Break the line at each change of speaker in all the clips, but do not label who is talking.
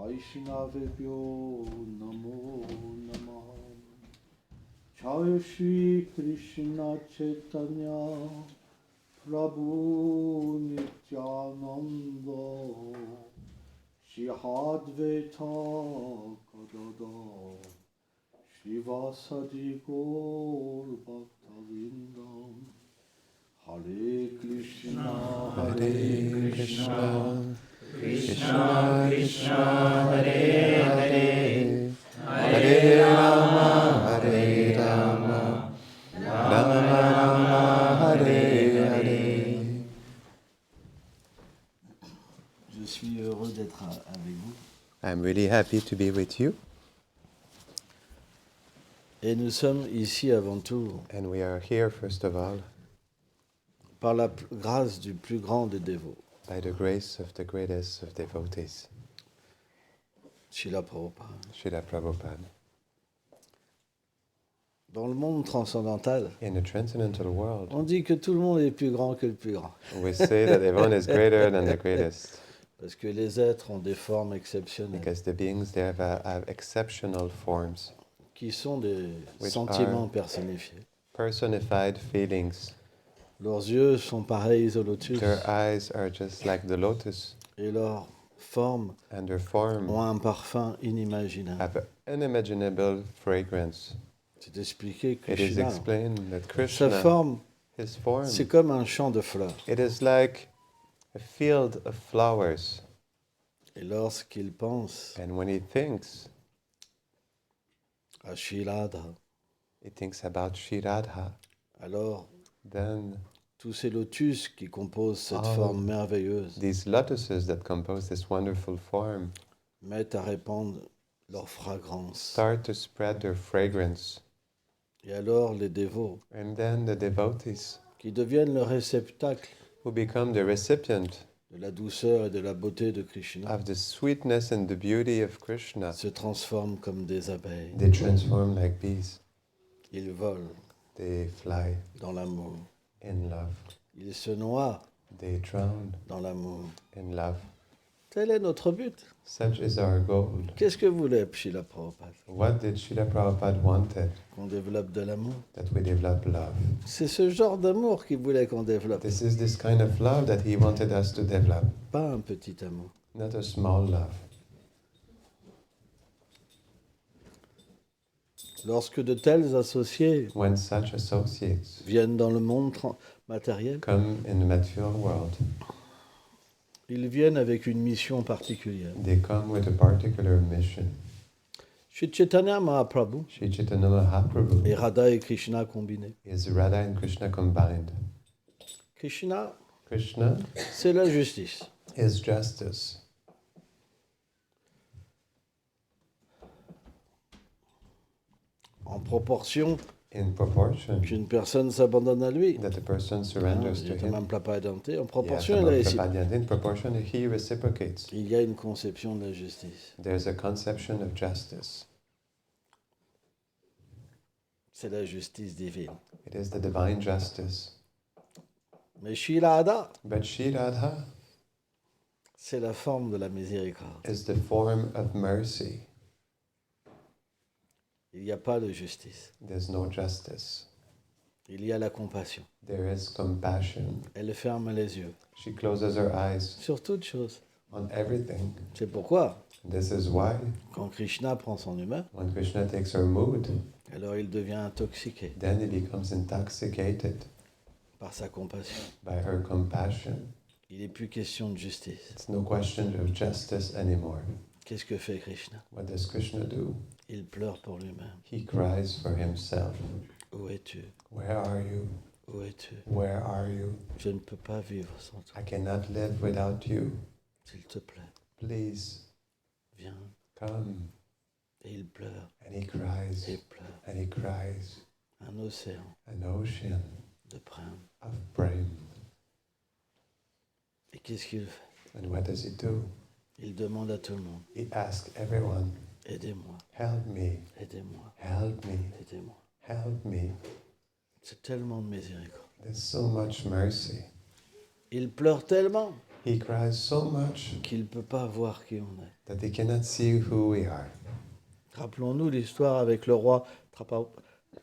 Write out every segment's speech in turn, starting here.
Vaishnavebhyo Namo Namaha. Jai Shri Krishna Chaitanya Prabhu Nityananda Shri Advaita Gadadhar Shivasadi Gaur Bhaktavindam. Hare Krishna, Hare Krishna,
Krishna Krishna Hare Hare, Hare Rama Hare Rama, Rama Rama Hare Hare.
Je suis heureux d'être avec vous.
I'm really happy to be with you.
Et nous sommes ici avant tout
And we are here, first of all,
par la grâce du plus grand des dévots,
by the grace of the greatest of devotees,
Srila Prabhupada.
Srila Prabhupada.
Dans le monde transcendantal,
In the transcendental world,
on dit que tout le monde est plus grand que le plus grand.
we say that everyone is greater than the greatest,
Parce que les êtres ont des formes exceptionnelles,
because the beings there have exceptional forms,
qui sont des
Which
sentiments
are-
personnifiés.
personified feelings.
Leurs yeux sont pareils au lotus
Their eyes are just like the lotus,
et leurs formes
and their form
ont un parfum inimaginable.
have an unimaginable fragrance.
C'est expliqué que
It is
Krishna,
explained that
sa
Krishna,
forme,
his form,
c'est comme un champ de fleurs.
it is like a field of flowers.
Et lorsqu'il pense
And when he thinks
à Shri Radha,
he thinks about Shri Radha,
alors
then
tous ces lotus qui composent cette
Oh.
forme merveilleuse
these lotuses that compose this wonderful form
mettent à répandre leur fragrance.
start to spread their fragrance.
Et alors les dévots,
And then the devotees,
qui deviennent le réceptacle
who become the recipient
de la douceur et de la beauté de Krishna,
of the sweetness and the beauty of Krishna,
se transforment comme des abeilles.
they transform like bees.
Ils volent
They fly
dans l'amour.
in love.
Ils se noient
They drown
dans l'amour.
in love.
Tel est notre but.
Such is our goal.
Qu'est-ce que voulait Srila Prabhupada?
What did Srila Prabhupada wanted?
Qu'on développe de l'amour.
That we develop love.
C'est ce genre d'amour qu'il voulait qu'on développe.
This is this kind of love that he wanted us to develop,
Pas un petit amour.
not a small love.
Lorsque de tels associés
When such associates
viennent dans le monde matériel,
come in the material world,
ils viennent avec une mission particulière.
they come with a particular mission.
Shri Chaitanya Mahaprabhu
Sri Chaitanya Mahaprabhu
et Radha et Krishna combinés.
is Radha and Krishna combined.
Krishna,
Krishna
c'est la justice.
is justice.
En proportion
In proportion
qu'une personne s'abandonne à lui.
that the person
Hein,
surrenders to him,
en
yes,
proportion, elle réussit.
in proportion he reciprocates.
Il y a une conception de la justice.
There's a conception of justice.
C'est la justice divine.
It is the divine justice.
Mais Shri Radha,
But Shri Radha
c'est la forme de la miséricorde.
is the form of mercy.
Il n'y a pas de justice.
There's no justice.
Il y a la compassion.
There is compassion.
Elle ferme les yeux
She closes her eyes
sur toute chose.
on everything.
C'est pourquoi,
This is why
quand Krishna prend son humeur,
when Krishna takes her mood,
alors il devient intoxiqué
then he becomes intoxicated
par sa compassion.
by her compassion.
Il n'est plus question de justice.
It's no question of justice anymore.
Qu'est-ce que fait Krishna?
What does Krishna do?
Il pleure pour lui-même.
He cries for himself.
Où es-tu?
Where are you?
Où es-tu?
Where are you?
Je ne peux pas vivre sans toi.
I cannot live without you.
S'il te plaît,
Please
viens.
come.
Et il pleure,
And he cries
et pleure.
and he cries.
Un océan
An ocean
de prême.
of blame.
Et qu'est-ce qu'il fait?
And what does he do?
Il demande à tout le monde,
He asks everyone,
aidez-moi,
help me,
aidez-moi,
help me,
aidez-moi.
help me.
C'est tellement de miséricorde.
There's so much mercy.
Il pleure tellement
He cries so much
qu'il ne peut pas voir qui on est.
that he cannot see who we are.
Rappelons-nous l'histoire avec le roi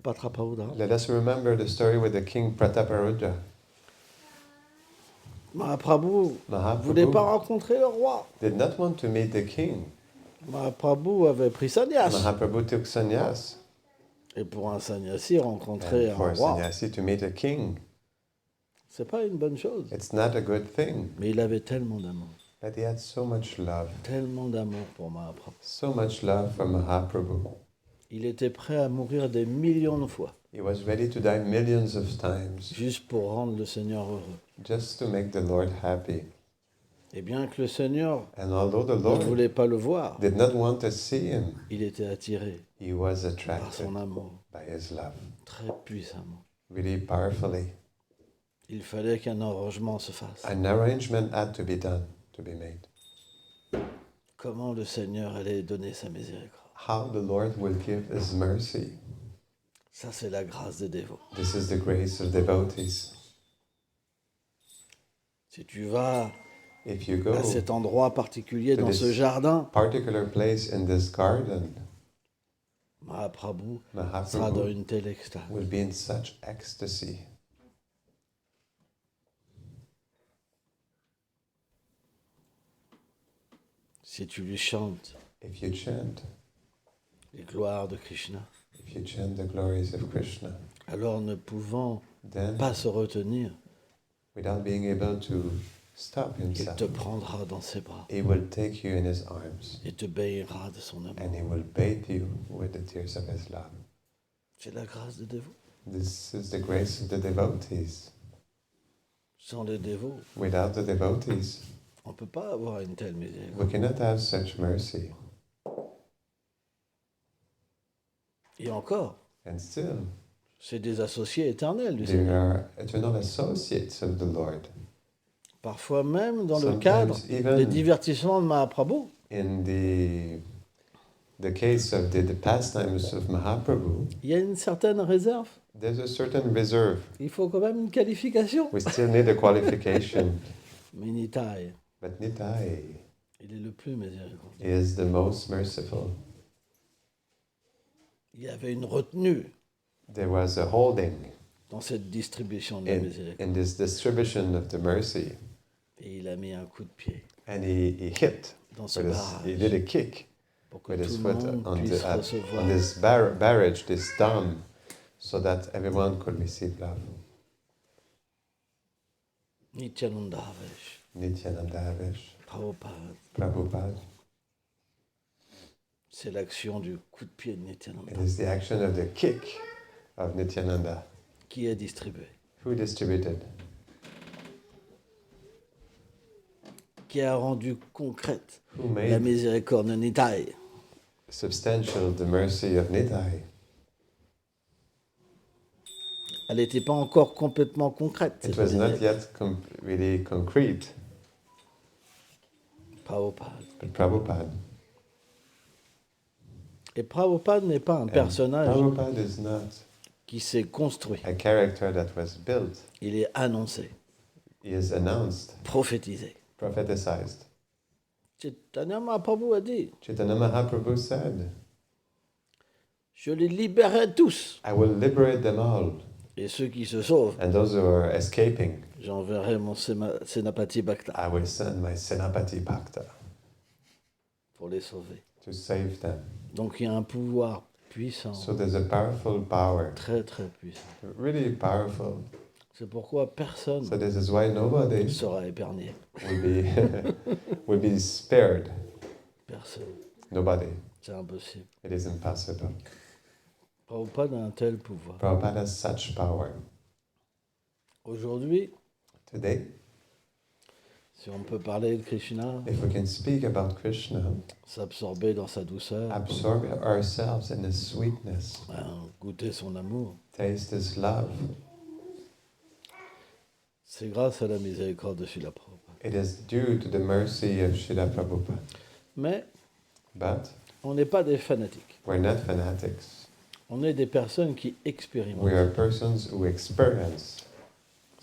pas Trapaoudra.
Let us remember the story with the king Prataparudra.
Mahaprabhu ne voulait
Mahaprabhu
pas rencontrer le roi.
did not want to meet the king.
Mahaprabhu avait pris sannyas.
Mahaprabhu took sannyas.
Et pour un sannyasi, rencontrer
And for
un
a
roi,
sannyasi to meet a king,
c'est pas une bonne chose.
it's not a good thing.
Mais il avait tellement d'amour
But he had so much love
pour Mahaprabhu.
so much love for Mahaprabhu.
Il était prêt à mourir des millions de fois,
He was ready to die millions of times
juste pour rendre le Seigneur heureux.
just to make the Lord happy.
Et bien que le Seigneur
And although the
ne
Lord
voulait pas le voir,
did not want to see him,
il était attiré
he was
par
attracted
son amour,
by his love,
très puissamment.
really powerfully.
Il fallait qu'un arrangement se fasse.
An arrangement had to be done, to be made.
Comment le Seigneur allait donner sa miséricorde.
How the Lord will give his mercy.
Ça, c'est la grâce des dévots.
This is the grace of devotees.
Si tu vas
If you go
à cet endroit particulier,
to
dans
this
ce jardin,
particular place in this garden,
Mahaprabhu sera
Mahaprabhu
dans une telle extase.
will be in such ecstasy.
Si tu lui chantes
If you chant,
les gloires de Krishna,
if you chant the glories of Krishna,
alors ne pouvant
then
pas se retenir,
without being able to stop
il
himself,
te prendra dans ses bras
he will take you in his arms
et te bénira de son amour.
and he will bathe you with the tears of his love.
C'est la grâce des dévots.
This is the grace of the devotees.
Sans les dévots,
Without the devotees,
on ne peut pas avoir une telle miséricorde.
we cannot have such mercy.
Et encore,
And still,
c'est des associés éternels du
they
Seigneur.
are eternal associates of the Lord.
Parfois même dans le
Sometimes
cadre
even
des divertissements de Mahaprabhu,
in the case of the pastimes of Mahaprabhu,
il y a une certaine réserve.
there's a certain reserve.
Il faut quand même une qualification.
We still need a qualification.
Mais Nitai,
But Nitai
il est le plus miséricordieux.
is the most merciful.
Il y avait une retenue
There was a holding
dans cette distribution de la miséricorde.
in this distribution of the mercy.
Et il a mis un coup de pied
And he hit,
dans ce
he
barrage
did a kick
pour que
with
tout
his
le
foot
monde
on,
puisse
on
recevoir
this barrage, this dam, so that everyone could receive love.
Nityananda Havesh,
Nityananda Havesh,
Prabhupada.
Prabhupada.
C'est l'action du coup de pied de
It
Nityananda
is the action of the kick of Nityananda.
qui est distribué,
Who distributed?
qui a rendu concrète
Who
la
made
miséricorde de Nitai.
substantial the mercy of Nitai?
Elle n'était pas encore complètement concrète.
It
cette
was not
miséricorde.
yet really concrete,
Prabhupada.
but Prabhupada.
Et Prabhupada n'est pas un
And
personnage
Prabhupada is not
qui s'est construit.
a character that was built.
Il est annoncé,
He is announced,
prophétisé.
propheticized.
Chaitanya Mahaprabhu a dit,
Chaitanya Mahaprabhu said,
je les libérerai tous.
I will liberate them all,
Et ceux qui se sauvent,
and those who are escaping,
j'enverrai mon Senapati Bhakta
I will send my Senapati Bhakta
pour les sauver.
to save them.
Donc il y a un pouvoir puissant,
So there's a powerful power,
très très puissant.
really powerful.
C'est pourquoi personne
So this is why
ne
nobody
sera épargné.
will be spared.
Personne.
Nobody.
C'est impossible.
It is impossible.
Prabhupada a un tel pouvoir.
Prabhupada has such power.
Aujourd'hui,
Today,
si on peut parler de Krishna,
if we can speak about Krishna,
s'absorber dans sa douceur,
absorb ourselves in His sweetness,
goûter son amour,
taste His love,
c'est grâce à la miséricorde de Srila Prabhupada.
it is due to the mercy of Srila Prabhupada.
Mais
But
on n'est pas des fanatiques.
we're not fanatics.
On est des personnes qui
We
expérimentent.
are persons who experience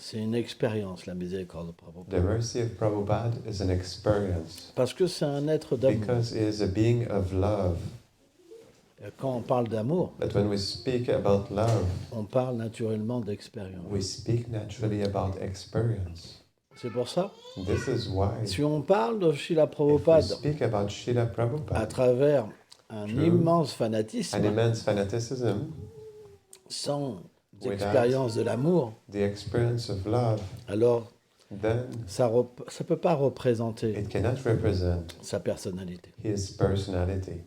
C'est une expérience, la miséricorde de
The
Prabhupada.
mercy of Prabhupada is an experience
Parce que c'est un être d'amour.
because he is a being of love.
Et quand on parle d'amour,
But when we speak about love,
on parle naturellement d'expérience.
we speak naturally about experience.
C'est pour ça,
This is why
si on parle de Srila
if we
Prabhupada
speak about Srila
à
Prabhupada,
travers un
True.
immense
an
fanatisme,
immense fanaticism,
sans
Without-
expérience de l'amour,
the experience of love,
alors
then
ça ne peut pas représenter
it cannot represent
sa personnalité.
his personality.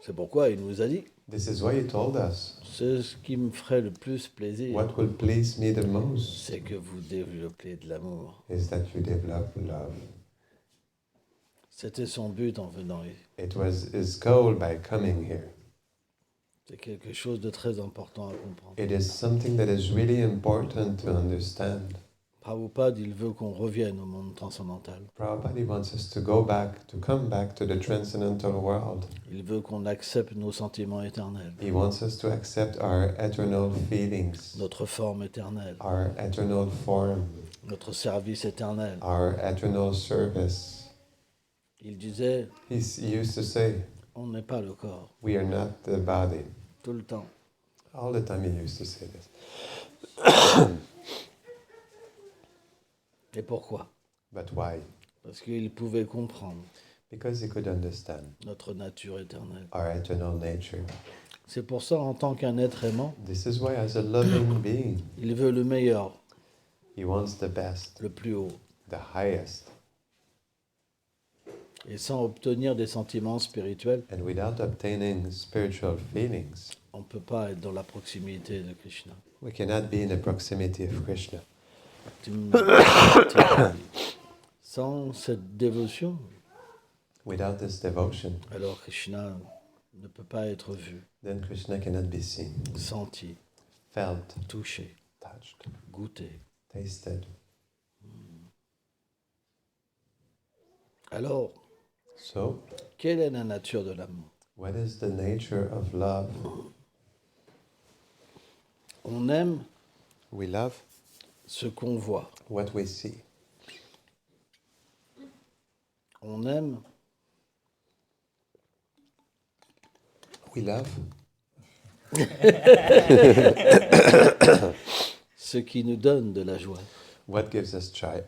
C'est pourquoi il nous a dit,
This is why he told us,
c'est ce qui me ferait le plus plaisir,
what will please me the most
c'est que vous développiez de l'amour.
is that you develop love.
C'était son but en venant ici.
It was his goal by coming here.
C'est quelque chose de très important à comprendre.
It is something that is really important to understand.
Prabhupada, il veut qu'on revienne au monde transcendantal.
Prabhupada he wants us to go back, to come back to the transcendental world.
Il veut qu'on accepte nos sentiments éternels,
He wants us to accept our eternal feelings,
notre forme éternelle,
our eternal form,
notre service éternel.
our eternal service.
Il disait,
He used to say,
on n'est pas le corps,
we are not the body.
tout le temps.
All the time he used to say this.
Et pourquoi?
But why?
Parce qu'il pouvait comprendre
Because he could understand
notre nature éternelle.
our eternal nature.
C'est pour ça, en tant qu'un être aimant,
This is why as a loving being,
il veut le meilleur,
he wants the best,
le plus haut.
the highest.
Et sans obtenir des sentiments spirituels,
And without obtaining spiritual feelings,
on ne peut pas être dans la proximité de Krishna.
we cannot be in the proximity of Krishna.
Sans cette dévotion,
Without this devotion,
alors Krishna ne peut pas être vu,
then Krishna cannot be seen,
senti,
felt,
touché,
touched,
goûté.
tasted.
Alors,
So,
quelle est la nature de l'amour?
what is the nature of love?
On aime
We love
ce qu'on voit.
what we see.
On aime
We love
ce qui nous donne de la joie.
what gives us joy.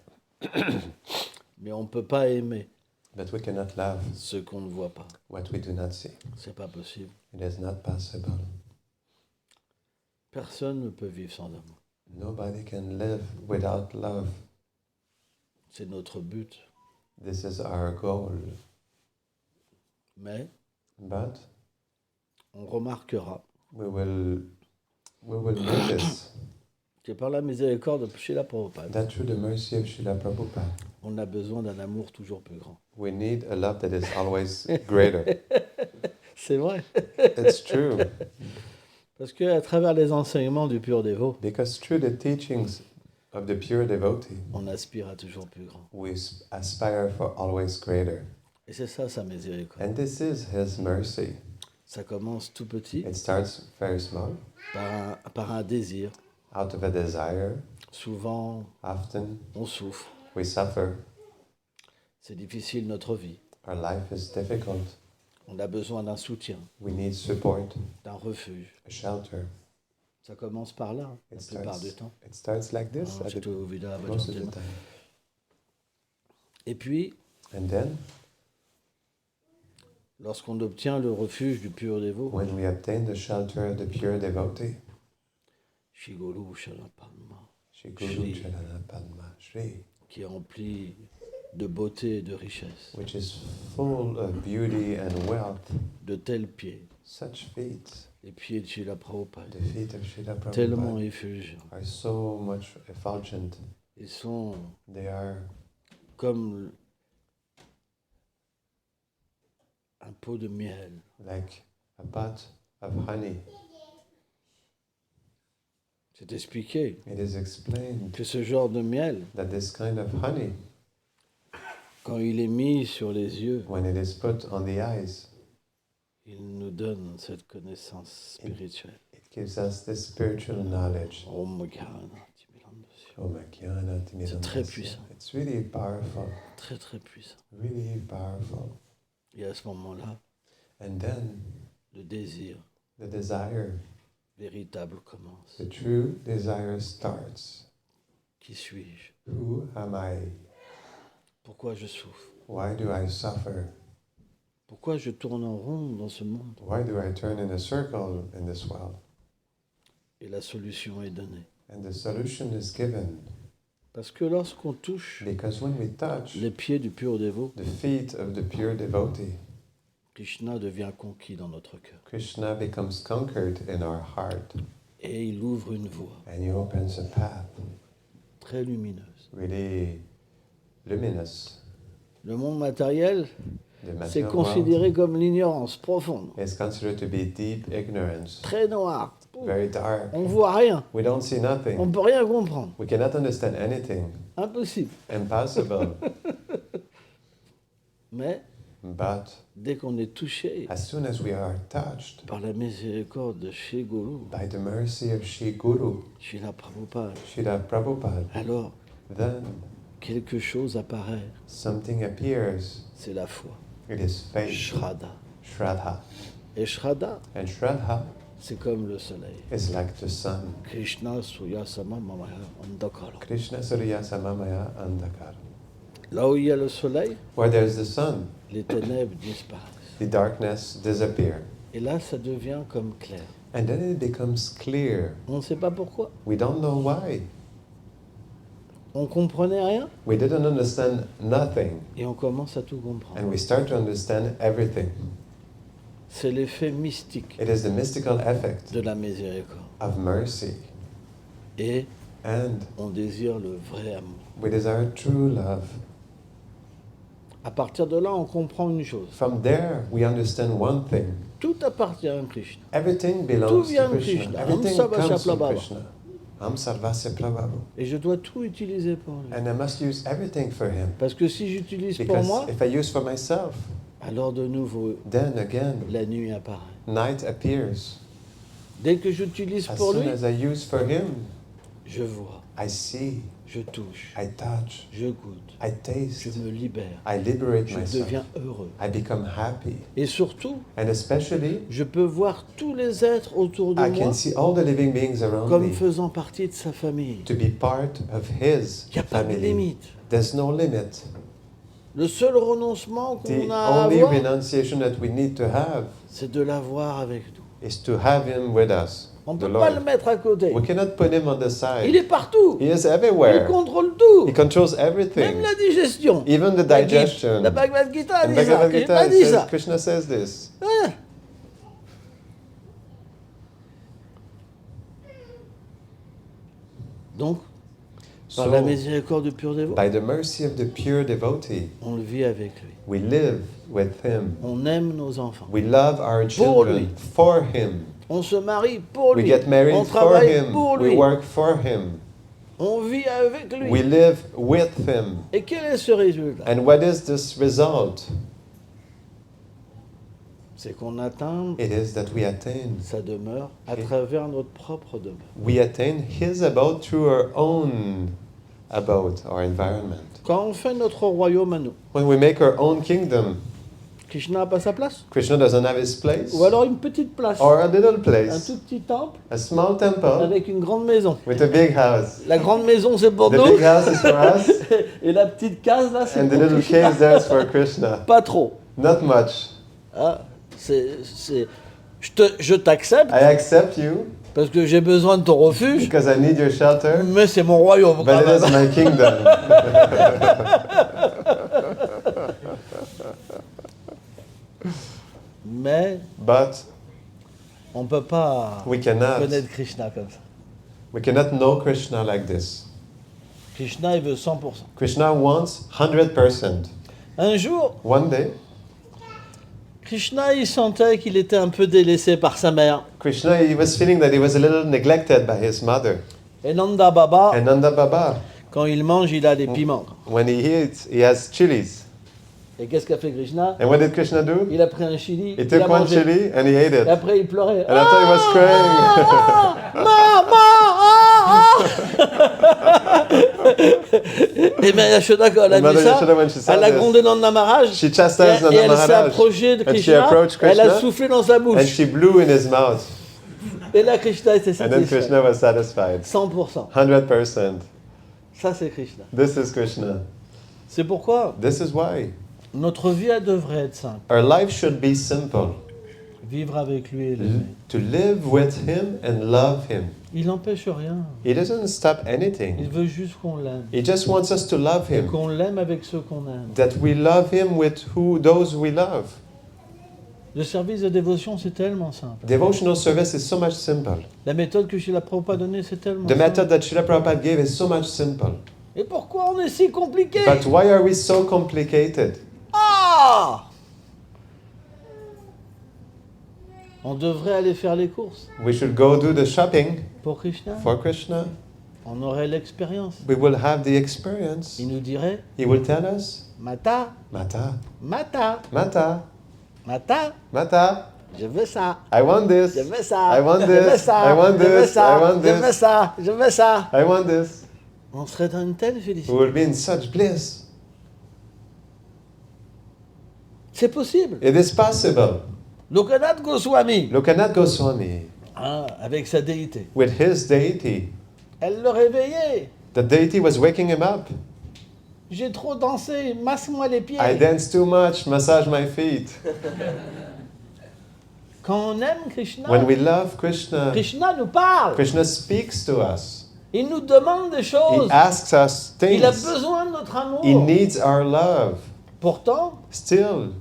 Mais on ne peut pas aimer
But we cannot love
ce qu'on ne voit pas.
what we do not see.
C'est pas possible.
It is not possible.
Personne ne peut vivre sans amour.
Nobody can live without love.
C'est notre but.
This is our goal.
Mais
But
on remarquera
we will notice
que par la miséricorde de Srila Prabhupada,
that through the mercy of Srila Prabhupada,
on a besoin d'un amour toujours plus grand.
we need a love that is always greater.
C'est vrai.
It's true.
Parce qu'à travers les enseignements du pur dévot,
Because through the teachings of the pure devotee,
on aspire à toujours plus grand.
we aspire for always greater.
Et c'est ça sa miséricorde.
And this is His mercy.
Ça commence tout petit
It starts very small,
par un désir.
out of a desire.
Souvent,
Often
on souffre.
we suffer.
C'est difficile notre vie.
Our life is difficult.
On a besoin d'un soutien,
We need support,
d'un refuge.
a shelter.
Ça commence par là, la
It
plupart
starts,
du temps.
it starts like this at
Surtout au Vida,
most of the
Bhajan.
time.
Et puis,
And then,
lorsqu'on obtient le refuge du pur dévot,
when we obtain the shelter of the pure devotee,
Shiguru Shalapalma,
Shri Guru
Shri.
Charana Padma Shri,
qui est rempli de beauté et de richesse,
which is full of beauty and wealth,
de tels pieds,
such feet,
les pieds de Srila Prabhupada,
the feet of Srila
tellement
Prabhupada,
effulgents.
are so much effulgent.
Ils sont
They are
comme un pot de miel.
like a pot of honey.
C'est expliqué
It is explained
que ce genre de miel,
that this kind of honey,
quand il est mis sur les yeux,
when it is put on the eyes,
il nous donne cette connaissance spirituelle.
it gives us this spiritual knowledge.
Om Gyanati
C'est
très puissant.
It's really powerful,
Très très puissant.
really powerful.
Et à ce moment-là,
And then
le désir
the desire,
véritable commence.
the true desire starts.
Qui suis-je?
Who am I?
Pourquoi je souffre?
Why do I suffer?
Pourquoi je tourne en rond dans ce monde?
Why do I turn in a circle in this world?
Et la solution est donnée.
And the solution is given.
Parce que lorsqu'on touche
Because when we touch
les pieds du pur dévot,
the feet of the pure devotee,
Krishna devient conquis dans notre cœur.
Krishna becomes conquered in our heart.
Et il ouvre une voie
And he opens a path,
très lumineuse.
really luminous.
Le monde matériel,
The
c'est
material
considéré
world
comme l'ignorance profonde,
is considered to be deep ignorance,
très noire.
very dark.
On voit rien,
We don't see
on
nothing.
ne peut rien comprendre.
We cannot understand anything.
Impossible.
Impossible.
Mais
But
dès qu'on est touché
as soon as we are touched
par la miséricorde de Shri Guru,
by the mercy of Sri Guru,
Srila Prabhupada,
Srila Prabhupada,
alors
then
quelque chose apparaît.
something appears.
C'est la foi.
It is faith,
Shraddha.
Shraddha.
Et Shraddha,
And Shraddha
c'est comme le soleil.
is like the sun.
Krishna Suyasama Mamaya Andakara.
Krishna Surya Samamaya Andakar.
Là où il y a le soleil,
Where there's the sun,
les ténèbres disparaissent.
the darkness disappears.
Et là, ça devient comme clair.
And then it becomes clear.
On ne sait pas pourquoi.
We don't know why.
On comprenait rien
We didn't understand nothing.
et on commence à tout comprendre.
And we start to understand everything.
C'est l'effet mystique
It is the mystical effect
de la miséricorde.
of mercy.
Et
And
on désire le vrai amour.
we desire true love.
À partir de là, on comprend une chose.
From there, we understand one thing.
Tout appartient à Krishna.
Everything
Tout
belongs
vient
to
de
Krishna.
Krishna.
Everything
Ham Sarvasya
comes from
Prabhava.
Krishna. Am Sarvasya Prabhavu.
Et je dois tout utiliser pour lui.
And I must use everything for him.
Parce que si j'utilise pour
Because
moi,
if I use for myself,
alors de nouveau,
then again,
la nuit apparaît.
night appears.
Dès que j'utilise
As
pour
soon
lui,
as I use for him,
je vois,
I see,
je touche,
I touch,
je goûte,
I
je
taste,
me libère,
I liberate
je
myself.
deviens heureux.
I become happy.
Et surtout,
And especially,
je peux voir tous les êtres autour de
I
moi
can see all the living beings around
comme
me
faisant partie de sa famille.
to be part of his
Il n'y a pas de
family.
limite.
There's no limit.
Le seul renoncement
The
qu'on a à
only
avoir,
renunciation that we need to have
c'est de l'avoir avec nous.
is to have him with us,
On ne
the
peut pas le
Lord.
mettre à côté.
We cannot put him on the
Il
side.
est partout.
He is
Il
everywhere.
contrôle tout.
He controls
Même
everything,
la digestion.
even the
La
digestion.
Bhagavad Gita
And
dit ça.
Bhagavad
Il
Gita
m'a dit
says,
ça.
Krishna says this.
Ouais. Donc, par la
So,
miséricorde du pur dévot,
by the mercy of the pure devotee,
on le vit avec lui.
we live with him.
On aime nos enfants.
We love our
lui.
children for him.
On se marie pour
We
lui.
get married
On
for
travaille
him.
pour
We
lui.
work for him.
On vit avec lui.
We live with him.
Et quel est ce résultat?
And what is this result?
C'est qu'on atteint
It is that we attain.
sa demeure à
Et-
travers notre propre demeure.
We attain his abode through our own abode, our environment.
Quand on fait notre royaume à nous,
When we make our own kingdom,
Krishna n'a pas sa place?
Krishna doesn't have his place,
Ou alors une petite place,
or a little
un
place,
tout petit temple
a small temple
avec une grande maison.
with a big house.
La grande maison c'est pour
The
nous
big house is for us,
et la petite case là c'est
and the
pour
little
Krishna.
cave there is for Krishna.
Pas trop.
Not much.
Ah, je t'accepte
I accept you
parce que j'ai besoin de ton refuge,
because I need your shelter,
mais c'est mon royaume
but
quand
it is
même.
my kingdom.
Mais
But
on ne peut pas
we cannot.
connaître Krishna comme ça.
We cannot know Krishna like this.
Krishna, il veut 100%.
Krishna wants 100%.
Un jour,
One day,
Krishna, il sentait qu'il était un peu délaissé par sa mère.
Krishna, he was feeling that he was a little neglected by his mother.
Et Nanda Baba,
And Nanda Baba,
quand il mange, il a des piments.
when he eats, he has chilies.
Et qu'est-ce qu'a fait Krishna?
And what did Krishna do?
Il a pris un chili,
He
il
took
a
one
mangé.
chili and he ate
Et
it.
après, il pleurait.
And after he was crying.
Maman, Et bien Yashoda, quand elle a
Mother
vu ça,
Yashoda, when she saw
elle a
this,
grondé Nanda Maharaj.
she
Et
chastised
et
Nanda
elle s'est
Maharaj.
approchée de
And she
Krishna,
approached
elle a
Krishna,
soufflé dans sa
and
bouche.
she blew in his mouth.
Et là, Krishna était
And then
satisfait.
Krishna was satisfied.
100%.
100%.
Ça, c'est Krishna.
This is Krishna.
C'est pourquoi
This is why.
notre vie, elle devrait être simple.
Our life should be simple.
Vivre avec lui et l'aimer.
To live with Him and love Him.
Il n'empêche rien.
He doesn't stop
Il
anything.
veut juste qu'on l'aime.
He just wants us to love
Et
Him.
qu'on l'aime avec ceux qu'on aime.
That we love Him with those we love.
Le service de dévotion, c'est tellement simple.
Devotional service is so much simple.
La méthode que Srila Prabhupada a donnée, c'est tellement
The
simple.
method that Srila Prabhupada gave is so much simple.
Et pourquoi on est si compliqué?
But why are we so complicated?
Ah! On devrait aller faire les courses
We should go do the shopping
pour Krishna.
for Krishna.
On aurait l'expérience.
We will have the experience.
Il nous dirait
He will tell us,
Mata,
Mata,
Mata,
Mata,
Mata,
Mata,
je veux ça.
I want this.
Je veux ça.
I want
Je veux
this.
ça.
I want
Je veux
this.
ça.
I want
Je veux
this.
ça. Je veux ça.
I want this.
On serait dans une telle
We
félicité.
will be in such bliss.
C'est possible.
It is possible.
Lokanath Goswami,
Lokanath Goswami,
hein, avec sa déité,
with his deity,
elle le réveillait.
the deity was waking him up.
J'ai trop dansé, masse-moi les pieds.
I dance too much, massage my feet.
Quand on aime Krishna,
When we love Krishna,
Krishna nous parle.
Krishna speaks to us.
Il nous demande des
He
choses.
asks us
Il a
things.
besoin de notre amour.
He needs our love.
Pourtant,
Still,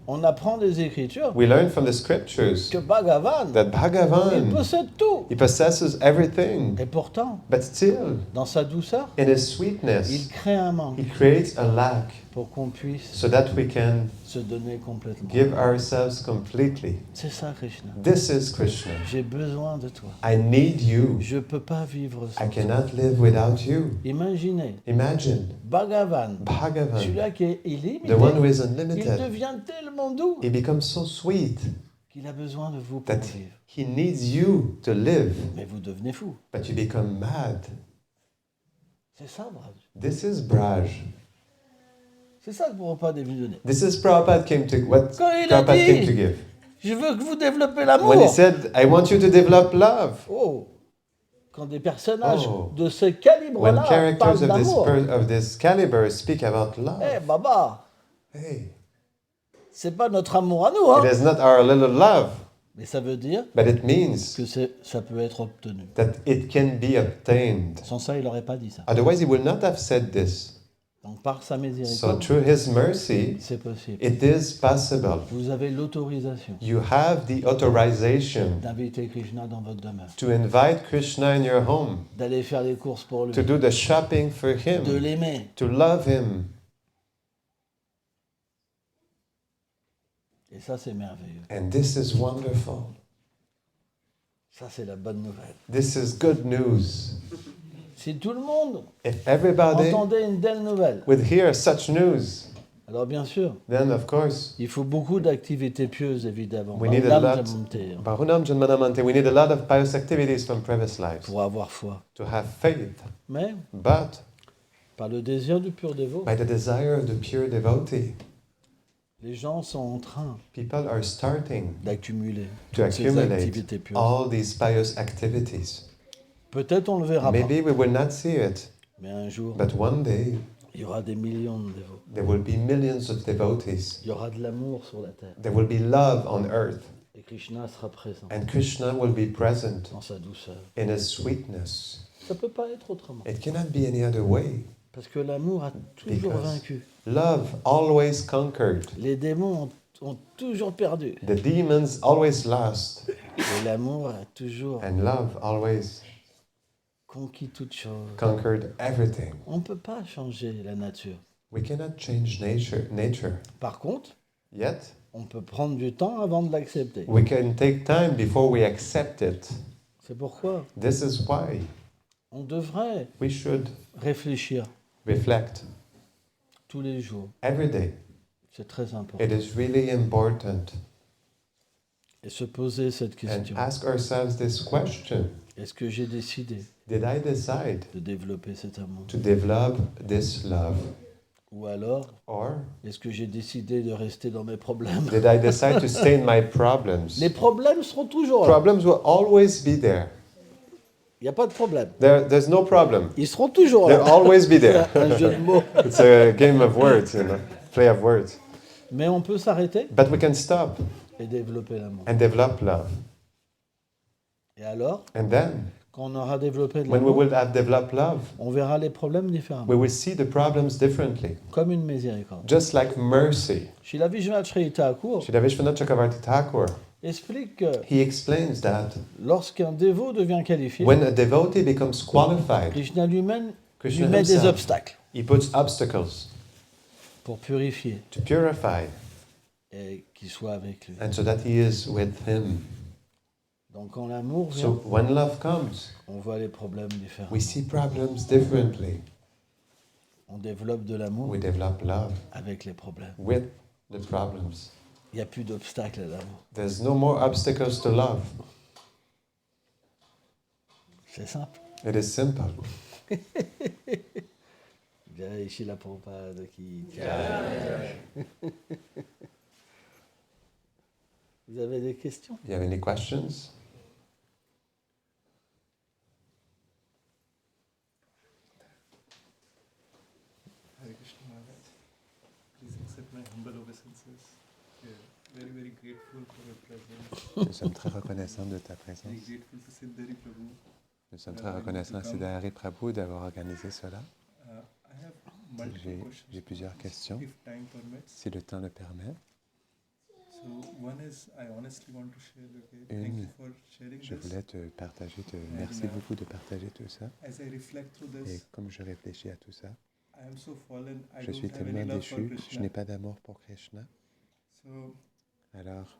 on apprend des Écritures
we learn from the scriptures
que Bhagavan,
that
il
Bhagavan,
possède tout.
he possesses everything.
Et pourtant,
But still,
dans sa douceur,
in his
il
sweetness,
crée un manque
he creates a lack
pour qu'on puisse
so that we can
se donner complètement.
give ourselves completely.
C'est ça, Krishna.
This is Krishna.
J'ai besoin de toi.
I need you.
Je ne peux pas vivre
I
sans toi.
cannot live without you.
Imaginez,
Imagine
Bhagavan,
Bhagavan,
celui-là qui est illimité,
the one who is
il
unlimited.
devient tellement doux
He becomes so sweet
qu'il a besoin de vous pour
that
vivre.
he needs you to live,
Mais vous devenez fou.
but you become mad.
C'est ça, Braj.
This is Braj.
C'est ça que Prabhupada est venu donner.
This is Prabhupada came to what
Quand il a
Prabhupada came to
dit,
give.
je veux que vous développez
When he
l'amour.
said, I want you to develop love.
Oh, quand des personnages
Oh.
de ce
When
calibre-là
characters
parlent
of
d'amour,
of this caliber speak about love,
eh, Baba,
hey,
c'est pas notre amour à nous, hein.
it is not our little love,
Mais ça veut dire
but it means
que ça peut être obtenu.
that it can be obtained.
Sans ça, il n'aurait pas dit ça.
Otherwise, he would not have said this.
Donc par sa
So
miséricorde,
through his mercy,
c'est possible.
it is possible.
Vous avez l'autorisation
You have the authorization
d'inviter Krishna dans votre demeure,
to invite Krishna in your home,
d'aller faire les courses pour lui,
to do the shopping for
de
him,
l'aimer.
to love him.
Et ça, c'est merveilleux.
And this is wonderful.
Ça, c'est la bonne nouvelle.
This is good news.
Si tout le monde
If everybody
entendait une telle nouvelle,
would hear such news,
alors bien sûr,
then of course,
il faut beaucoup d'activités pieuses, évidemment.
We need a
Bhagavad
lot.
Gita, hein,
Bahunam Janmanamante, we need a lot of pious activities from previous lives
pour avoir foi.
to have faith.
Mais
But
par le désir du pur dévot,
by the desire of the pure devotee,
les gens sont en train
people are starting
d'accumuler
to
toutes ces
accumulate
activités pieuses.
all these pious activities.
Peut-être on ne le verra pas,
Maybe we will not see it,
mais un jour,
but one day
il y aura des millions de dévots.
there will be millions of devotees.
Il y aura de l'amour sur la terre.
There will be love on earth,
Et Krishna sera présent
and Krishna will be present
dans sa douceur.
in his sweetness.
Ça ne peut pas être autrement.
It cannot be any other way.
Parce que l'amour a toujours
Because-
vaincu.
Love always conquered.
Les démons ont toujours perdu.
The demons always lost,
Et l'amour a toujours
and love always
conquis toutes choses.
conquered everything.
On ne peut pas changer la nature.
We cannot change nature.
Par contre,
Yet,
on peut prendre du temps avant de l'accepter.
we can take time before we accept it.
C'est pourquoi
This is why
on devrait
we should
réfléchir
reflect
tous les jours.
every day.
C'est très important.
It is really important.
Et se poser cette
And
question.
ask ourselves this question.
Est-ce que j'ai décidé
Did I decide
de développer cet amour?
to develop this love?
Ou alors,
Or
est-ce que j'ai décidé de rester dans mes problèmes?
did I decide to stay in my problems?
Les problèmes seront toujours là.
Problems will always be there.
Il n'y a pas de problème.
There's no problem.
Ils seront toujours
They'll
là.
always be there.
C'est un jeu de mots.
It's a game of words, play of words.
Mais on peut s'arrêter
But we can stop
et développer l'amour.
and develop love.
Et alors,
And then,
quand on aura développé de
when we
l'amour,
will have developed love,
on verra les problèmes différemment,
we will see the problems differently.
comme une miséricorde.
Just like mercy.
Shila Vishwanath Sri Thakur
Srila Vishwanath Chakravarti Thakur,
explique que
he explains that
lorsqu'un dévot devient qualifié,
when a devotee becomes qualified,
Krishna lui-même
Krishna
lui met des
himself,
obstacles
he puts obstacles
pour purifier
to purify
et qu'il soit avec lui.
and so that he is with him.
Donc quand l'amour vient,
So when love comes,
on voit les problèmes différemment.
we see problems differently.
On développe de l'amour
We develop love
avec les problèmes.
with the problems.
Il n'y a plus d'obstacles à l'amour.
There's no more obstacles to love.
C'est simple.
It is simple.
Jai Shila Prabhupada qui... Vous avez des questions?
Do you have any questions?
Hare Krishna Maharaj, please accept my humble obeisances. We are very, very grateful for your presence.
Nous sommes très reconnaissants de ta présence.
Very grateful to Siddhari Prabhu.
Nous sommes très reconnaissants à Siddhari Prabhu d'avoir organisé cela.
I have multiple
J'ai
questions.
plusieurs questions,
If time permits.
si le temps le permet.
So one is, I honestly want to share. Okay,
Une,
thank you for sharing
Je
this.
voulais te partager, merci beaucoup de partager tout ça.
As I reflect through
Et
this,
comme je réfléchis à tout ça,
I am so fallen. I
je suis
don't have any
tellement
love for
déchu, je
Krishna.
n'ai pas d'amour pour Krishna.
So
Alors,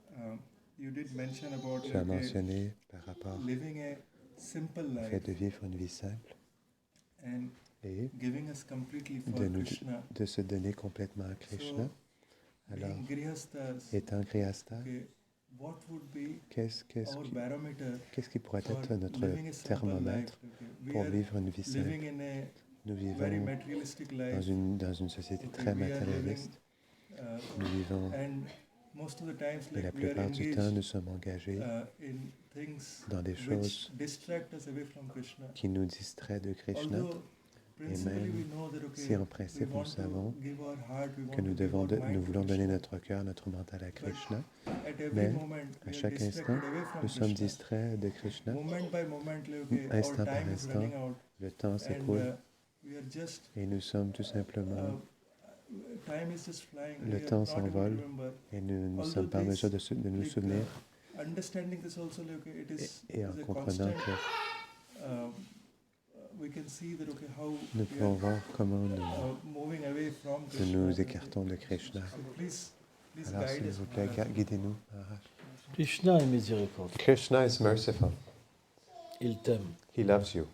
you did mention about
tu as mentionné par rapport
living a simple
au
life
fait de vivre une vie simple
and
et
giving us completely for
de,
Krishna.
de se donner complètement à Krishna. Alors,
Being grihasthas,
étant Grihastha,
okay, what would be
qu'est-ce
our barometer
qui pourrait
for
être notre
living a simple
thermomètre
life? Okay, we
pour
are
vivre une vie simple?
living in a
Nous
very
vivons
materialistic
dans
life,
une société
okay,
très
we are living,
matérialiste. Nous vivons,
and most of the times,
et la
like we are
plupart du temps,
engaged
nous sommes engagés
in things
dans des
which
choses
distract us away from Krishna.
qui nous distraient de Krishna.
Although principally
même
we know that, okay,
Si en
we
principe nous
want to
savons
give our heart, we
que
want to give our mind
nous
to
voulons donner
Krishna,
notre cœur, notre mental à Krishna,
at every
mais
moment,
à
we are
chaque instant,
distracted away from
nous sommes
Krishna.
distraits de Krishna.
Moment by moment, like, okay, our
Instant par
time is
instant,
running out,
le temps
and
s'écoule
we are just
et nous sommes tout simplement,
time is just flying.
le
We are
temps
not able to
s'envole
remember.
et nous ne
Although
sommes pas en
this,
mesure de nous
like,
souvenir.
Understanding this also, like, okay, it is
Et en
is a
comprenant
constant.
que
We can see that, okay, how
nous
we
pouvons
are
voir comment
moving away from
nous
Krishna.
nous écartons de Krishna.
So please
Alors
guide
s'il
us.
vous plaît, guidez-nous. Maharaj.
Krishna est miséricorde.
Krishna is merciful.
Il t'aime.
He loves you.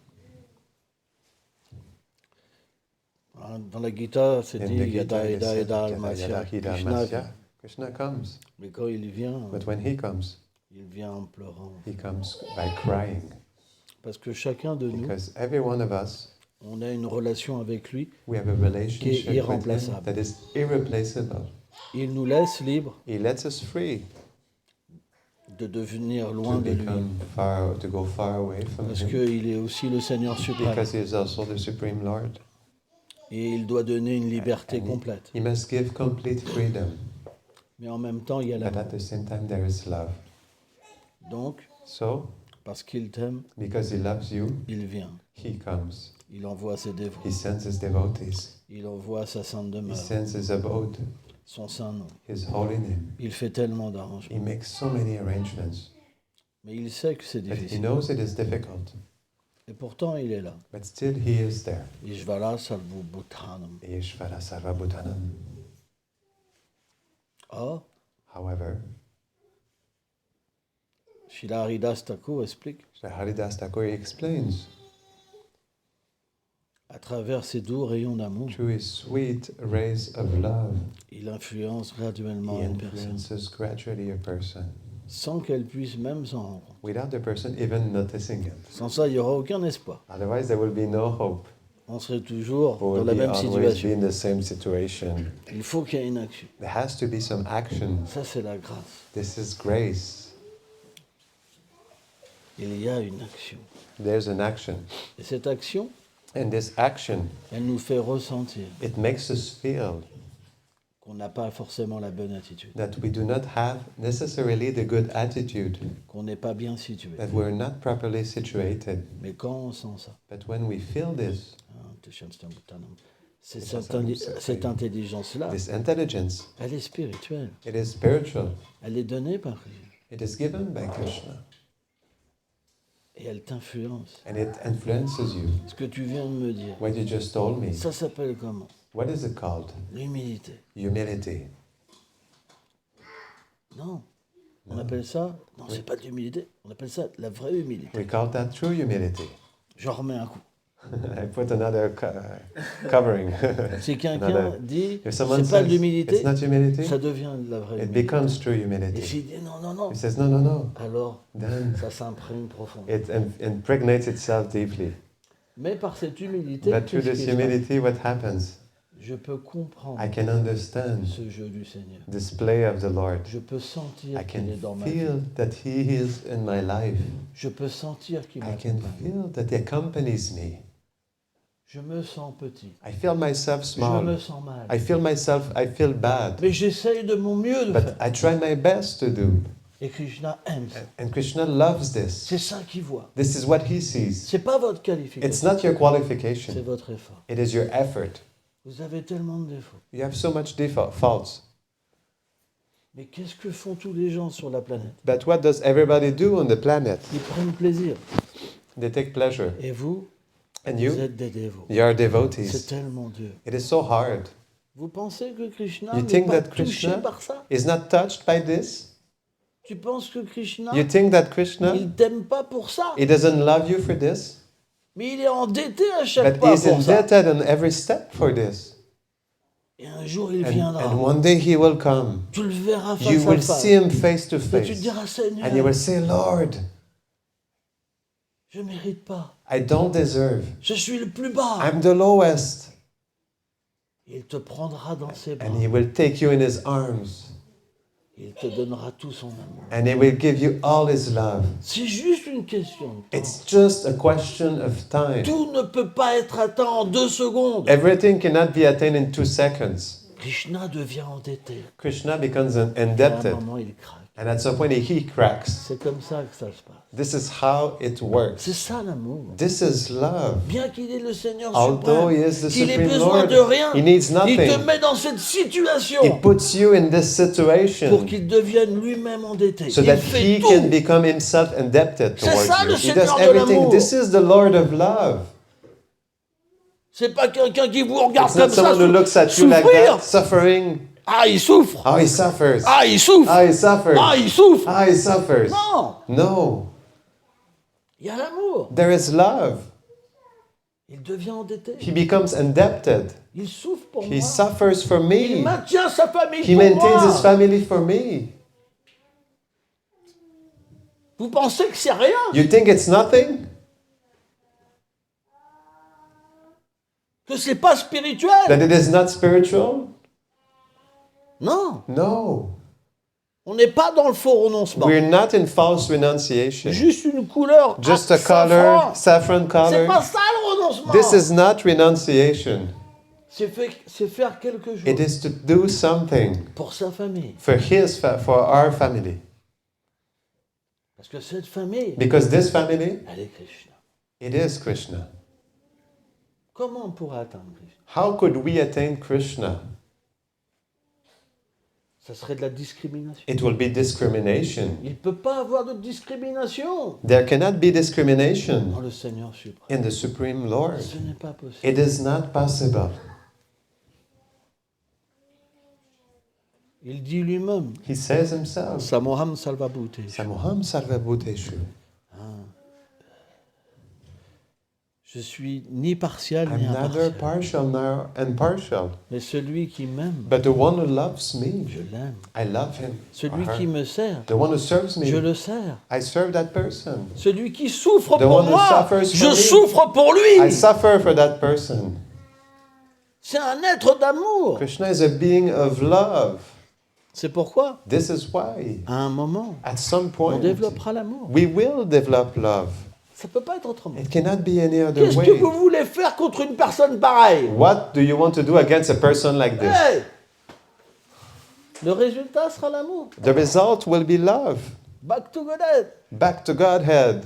Dans la Gita, c'est
In
dit
the Gita,
Yada
it is
Yada
said,
Yada
Yada
Almasya.
Yada Hida
Krishna
Masya.
vient.
Krishna comes,
Mais quand il vient,
but when he comes
en pleurant.
by crying.
Parce que chacun de nous,
Because every one of us,
on a une relation avec lui.
we have a relationship with him
irremplaçable.
that is irreplaceable.
Il nous laisse libres
He lets us free
de devenir
to
loin de lui.
to go far away from
Parce
him.
qu'il est aussi le Seigneur suprême.
Because he is also the Supreme Lord.
Et il doit donner une liberté
And
complète.
he must give complete freedom.
Mais en même temps, il y a
But
l'amour.
at the same time, there is love.
Donc,
So,
parce qu'il t'aime,
because he loves you,
il vient.
he comes.
Il envoie ses dévots.
He sends his devotees.
Il envoie sa sainte
He
demeure,
sends his abode,
son saint nom.
his holy name.
Il fait tellement
He
d'arrangements.
makes so many arrangements.
Mais il sait que c'est
But he
difficile.
knows it is difficult.
Et pourtant, il est là.
But still, he is there.
Ishvara Sarvabhutanam.
Ishvara Sarvabhutanam.
Or,
However,
Srila Haridas Thakur explique,
Sri Haridas Thakur explains,
à travers ces doux rayons d'amour,
through his sweet rays of love,
il influence graduellement
he
une personne.
influences gradually a person.
sans qu'elle puisse même s'en rendre compte.
without the person even noticing it.
Sans ça, il n'y aura aucun espoir.
Otherwise, there will be no hope.
On serait toujours
We
dans
will
la
be
même
always be
situation.
in the same situation.
Il faut qu'il y ait une action.
There has to be some action.
Ça, c'est la grâce.
This is grace.
Il y a une action.
There's an action.
Et cette action,
And this action,
elle nous fait ressentir
it makes us feel
qu'on n'a pas forcément la bonne attitude,
that we do not have necessarily the good attitude,
qu'on n'est pas bien situé.
that we're not properly situated.
Mais quand on sent ça,
But when we feel this,
cette intelligence-là,
this intelligence,
elle est spirituelle.
it is spiritual.
Elle est donnée par Dieu.
It is given by Krishna.
Et elle t'influence.
And it influences you.
Ce que tu viens de me dire,
What you just told me.
ça s'appelle comment?
What is it called?
L'humilité.
Humility.
Non. On appelle ça... Non, c'est pas de l'humilité. On appelle ça la vraie humilité.
We call that true humility.
Je remets un coup.
I put another covering.
Si quelqu'un
Another.
dit,
If someone
c'est pas de
says
l'humilité,
it's not humility,
ça devient de la vraie
it
humilité.
becomes true
Et
humility.
s'il dit non, non, non,
He says, no, no, no.
alors
Then
ça s'imprime profondément.
it impregnates itself deeply.
Mais par cette humilité,
But through
qu'est-ce
this
qui se passe?
humility, what happens?
Je peux comprendre
I can understand
ce jeu du Seigneur.
this play of the Lord.
Je peux sentir
I
qu'il est
can
dans ma vie.
feel that He is in my life.
Je peux sentir qu'il
I can
m'accompagne.
feel that He accompanies me.
Je me sens petit.
I feel myself
Je me
small.
sens mal.
I feel bad.
Mais j'essaye de mon mieux de
But
faire.
I try my best to do.
Et Krishna aime ça.
And Krishna loves this.
C'est ça qu'il voit.
This is what He sees.
C'est pas votre
It's
qualification.
not your
C'est
qualification.
votre effort.
It is your effort.
Vous avez tellement de défauts.
You have so much faults.
Mais qu'est-ce que font tous les gens sur la planète?
But what does everybody do on the planet?
Ils prennent plaisir.
They take pleasure.
Et vous,
And
vous
you?
êtes des dévots.
You are
C'est
devotees.
tellement dur.
It is so hard.
Vous pensez que Krishna
You
n'est
think
pas
that
touché
Krishna
par ça?
is not touched by this?
Tu penses que Krishna,
You think that Krishna,
il t'aime pas pour ça?
He doesn't love you for this?
Mais il est endetté à chaque
But
pas
He's
pour ça.
indebted on every step for this.
Et un jour, il
And
viendra.
one day He will come.
Tu le verras
You
face à
will
face.
see Him face to
Et tu te
face.
diras,
And you
Seigneur,
will say, Lord,
je mérite pas.
I don't deserve.
Je suis le plus bas.
I'm the lowest.
Il te prendra dans ses bras.
And He will take you in His arms.
Il te donnera tout son amour.
And He will give you all His love.
C'est juste une question de temps.
It's just a question of time.
Tout ne peut pas être atteint en 2 secondes.
Everything cannot be attained in 2 seconds.
Krishna devient endetté.
Krishna becomes
Et à un
indebted.
moment, il craque.
And at some point he cracks.
C'est comme ça que ça se passe.
This is how it works.
C'est ça l'amour.
This is love.
Bien qu'il est le Seigneur
Although
suprême,
He is the
qu'il ait
Supreme
besoin
Lord,
de rien,
He needs
il te
nothing.
met dans cette situation
He puts you in this
pour
situation
qu'il devienne lui-même endetté.
so
Il
that
fait
He
tout.
can become Himself indebted
C'est
towards
ça,
you.
le
He
Seigneur
does
de
everything.
l'amour.
This is the Lord of love.
C'est pas quelqu'un qui vous regarde
It's not
comme ça
someone who looks at you like
souffrir.
that, suffering.
Ah, il souffre.
Oh, he suffers.
Ah, il souffre.
Oh, he suffers.
Ah, il souffre.
Oh, he suffers.
Non,
No.
il y a l'amour.
There is love.
Il devient endetté.
He becomes indebted.
Il souffre pour
He
moi.
suffers for
Il
me.
maintient sa famille
He
pour
maintains
moi.
his family for me.
Vous pensez que c'est rien?
You think it's nothing?
Que c'est pas spirituel?
That it is not spiritual?
Non,
No.
on n'est pas dans le faux renoncement.
We're not in false renunciation.
Juste une couleur.
Just a
safran.
color, saffron
C'est
color.
pas ça le renoncement.
This is not renunciation.
C'est faire quelque chose
It is to do something
pour sa famille.
for our family.
Parce que cette famille,
Because this family,
elle est Krishna.
it is Krishna.
Comment on pourrait atteindre Krishna?
How could we attain Krishna?
Ça serait de la discrimination.
It will be discrimination.
Il ne peut pas avoir de discrimination
There cannot be discrimination
dans le Seigneur suprême.
in the Supreme Lord.
Ce n'est pas possible.
It is not possible.
Il dit lui-même,
He says himself,
Samoham Salvabhute.
Samoham Sarvabhuteshu.
Je suis ni partial ni
I'm neither
impartial.
partial nor impartial.
Mais celui qui m'aime,
But the one who loves me,
je l'aime.
I love him.
Celui
or her.
qui me sert,
The one who serves
je
me,
le sers.
I serve that person.
Celui qui souffre
The
pour
one who
moi,
suffers
je
for me,
souffre pour
I
lui.
suffer for that person.
C'est un être d'amour.
Krishna is a being of love.
C'est pourquoi,
This is why,
à un moment,
at some
on
point,
développera l'amour.
we will develop love.
Ça ne peut pas être autrement.
It cannot be any other
Qu'est-ce que
way.
vous voulez faire contre une personne pareille?
What do you want to do against a person like this?
Hey! Le résultat sera l'amour.
The result will be love.
Back to Godhead.
Back to Godhead.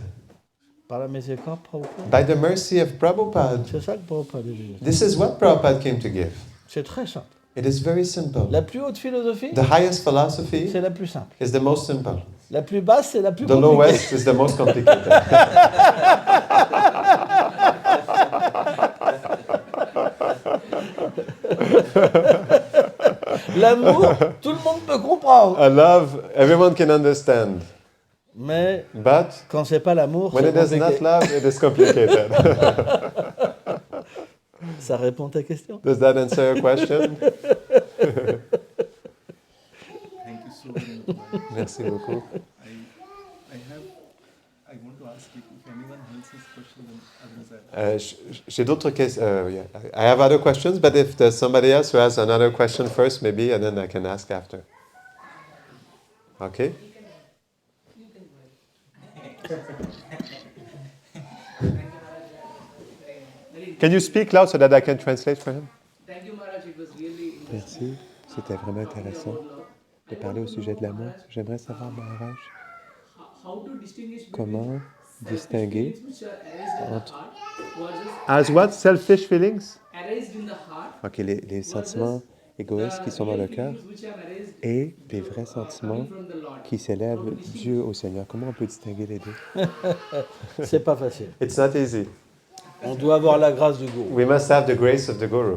Par la miséricorde, Prabhupada.
By the mercy of Prabhupada.
C'est ça que Prabhupada dit.
This is what Prabhupada came to give.
C'est très simple.
It is very simple.
La plus haute philosophie,
The highest philosophy
c'est la plus simple.
is the most simple.
La plus basse, c'est la plus
The
compliquée.
lowest is the most complicated.
L'amour, tout le monde peut comprendre.
A love, everyone can understand.
Mais
But
quand c'est pas l'amour,
when
c'est
it is not
compliqué.
love, it is complicated.
Ça répond à ta question?
Does that answer your question?
Thank you so much.
Merci beaucoup.
I want to ask if anyone else has questions, then others have.
J'ai d'autres questions. Yeah. I have other questions, but if there's somebody else who has another question first, maybe, and then I can ask after. Okay? Can you speak loud so that I can translate for him?
Thank you, Maharaj. It was really
Merci. C'était vraiment intéressant de parler au sujet de l'amour. J'aimerais savoir, Maharaj,
how to distinguish
comment distinguer
which are arised in the
entre...
heart versus
As what? Selfish feelings?
arised in the heart
Ok, les sentiments égoïstes qui sont dans le cœur
which are arised
et les vrais sentiments
from the Lord.
qui s'élèvent Dieu au Seigneur. Comment on peut distinguer les deux?
C'est pas facile.
It's not easy.
On doit avoir la grâce du Guru.
We must have the grace of the Guru.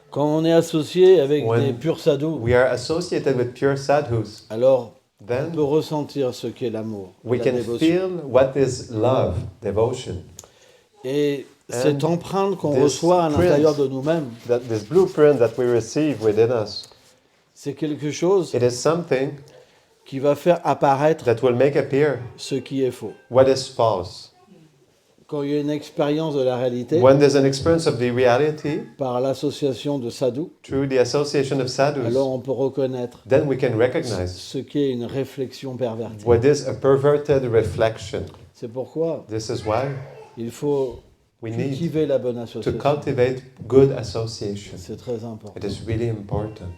Quand on est associé avec
When
des purs sadhus,
We are associated with pure sadhus.
alors on
Then
peut ressentir ce qu'est l'amour,
we
la
can
dévotion.
feel what is love, devotion.
Et cette
And
empreinte qu'on
this
reçoit à
print-
l'intérieur de nous-mêmes,
That this blueprint that we receive within us,
c'est quelque chose
it is something
qui va faire apparaître
that will make appear
ce qui est faux.
what is false.
Quand il y a une expérience de la réalité,
When there's an experience of the reality
par l'association de sadhus,
through the association of sadhus,
alors on peut reconnaître
then we can recognize
ce qu'est une réflexion pervertie.
what is a perverted reflection.
C'est pourquoi
This is why
il faut
we need
cultiver la bonne
to
association.
cultivate good association.
C'est très important.
It is really important.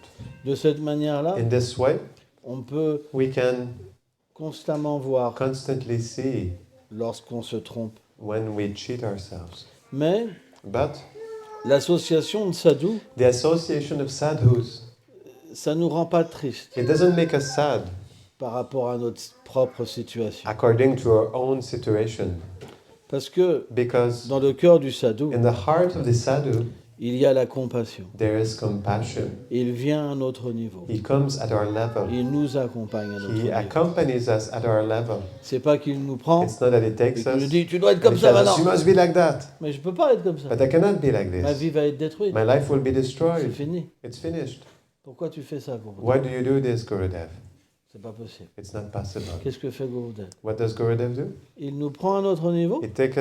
De cette manière-là,
In this way,
on peut
we can
constamment voir
constantly see
lorsqu'on se trompe.
when we cheat ourselves.
Mais
But
l'association de sadhus,
the association of sadhus,
ça ne nous rend pas triste
it doesn't make us sad
par rapport à notre propre situation.
according to our own situation.
Parce que
Because
dans le cœur du sadhu,
in the heart of the sadhu,
il y a la compassion.
there is compassion.
Il vient à notre niveau.
He comes at our level.
Il nous accompagne à notre
He
niveau.
accompanies us at our level.
C'est pas qu'il nous prend
It's not that he
et
takes
qu'il
us
nous dit tu dois être
and
comme
he
ça
tells us,
maintenant.
you must be like that.
Mais je peux pas être comme ça.
But I cannot be like
Ma
this.
vie va être détruite.
My life will be
C'est
destroyed.
fini.
It's finished.
Pourquoi tu fais ça, Gurudev?
Why do you do this, Gurudev?
C'est pas possible.
It's not possible.
Qu'est-ce que fait Gurudev?
What does Gurudev do?
Il nous prend à notre niveau
He takes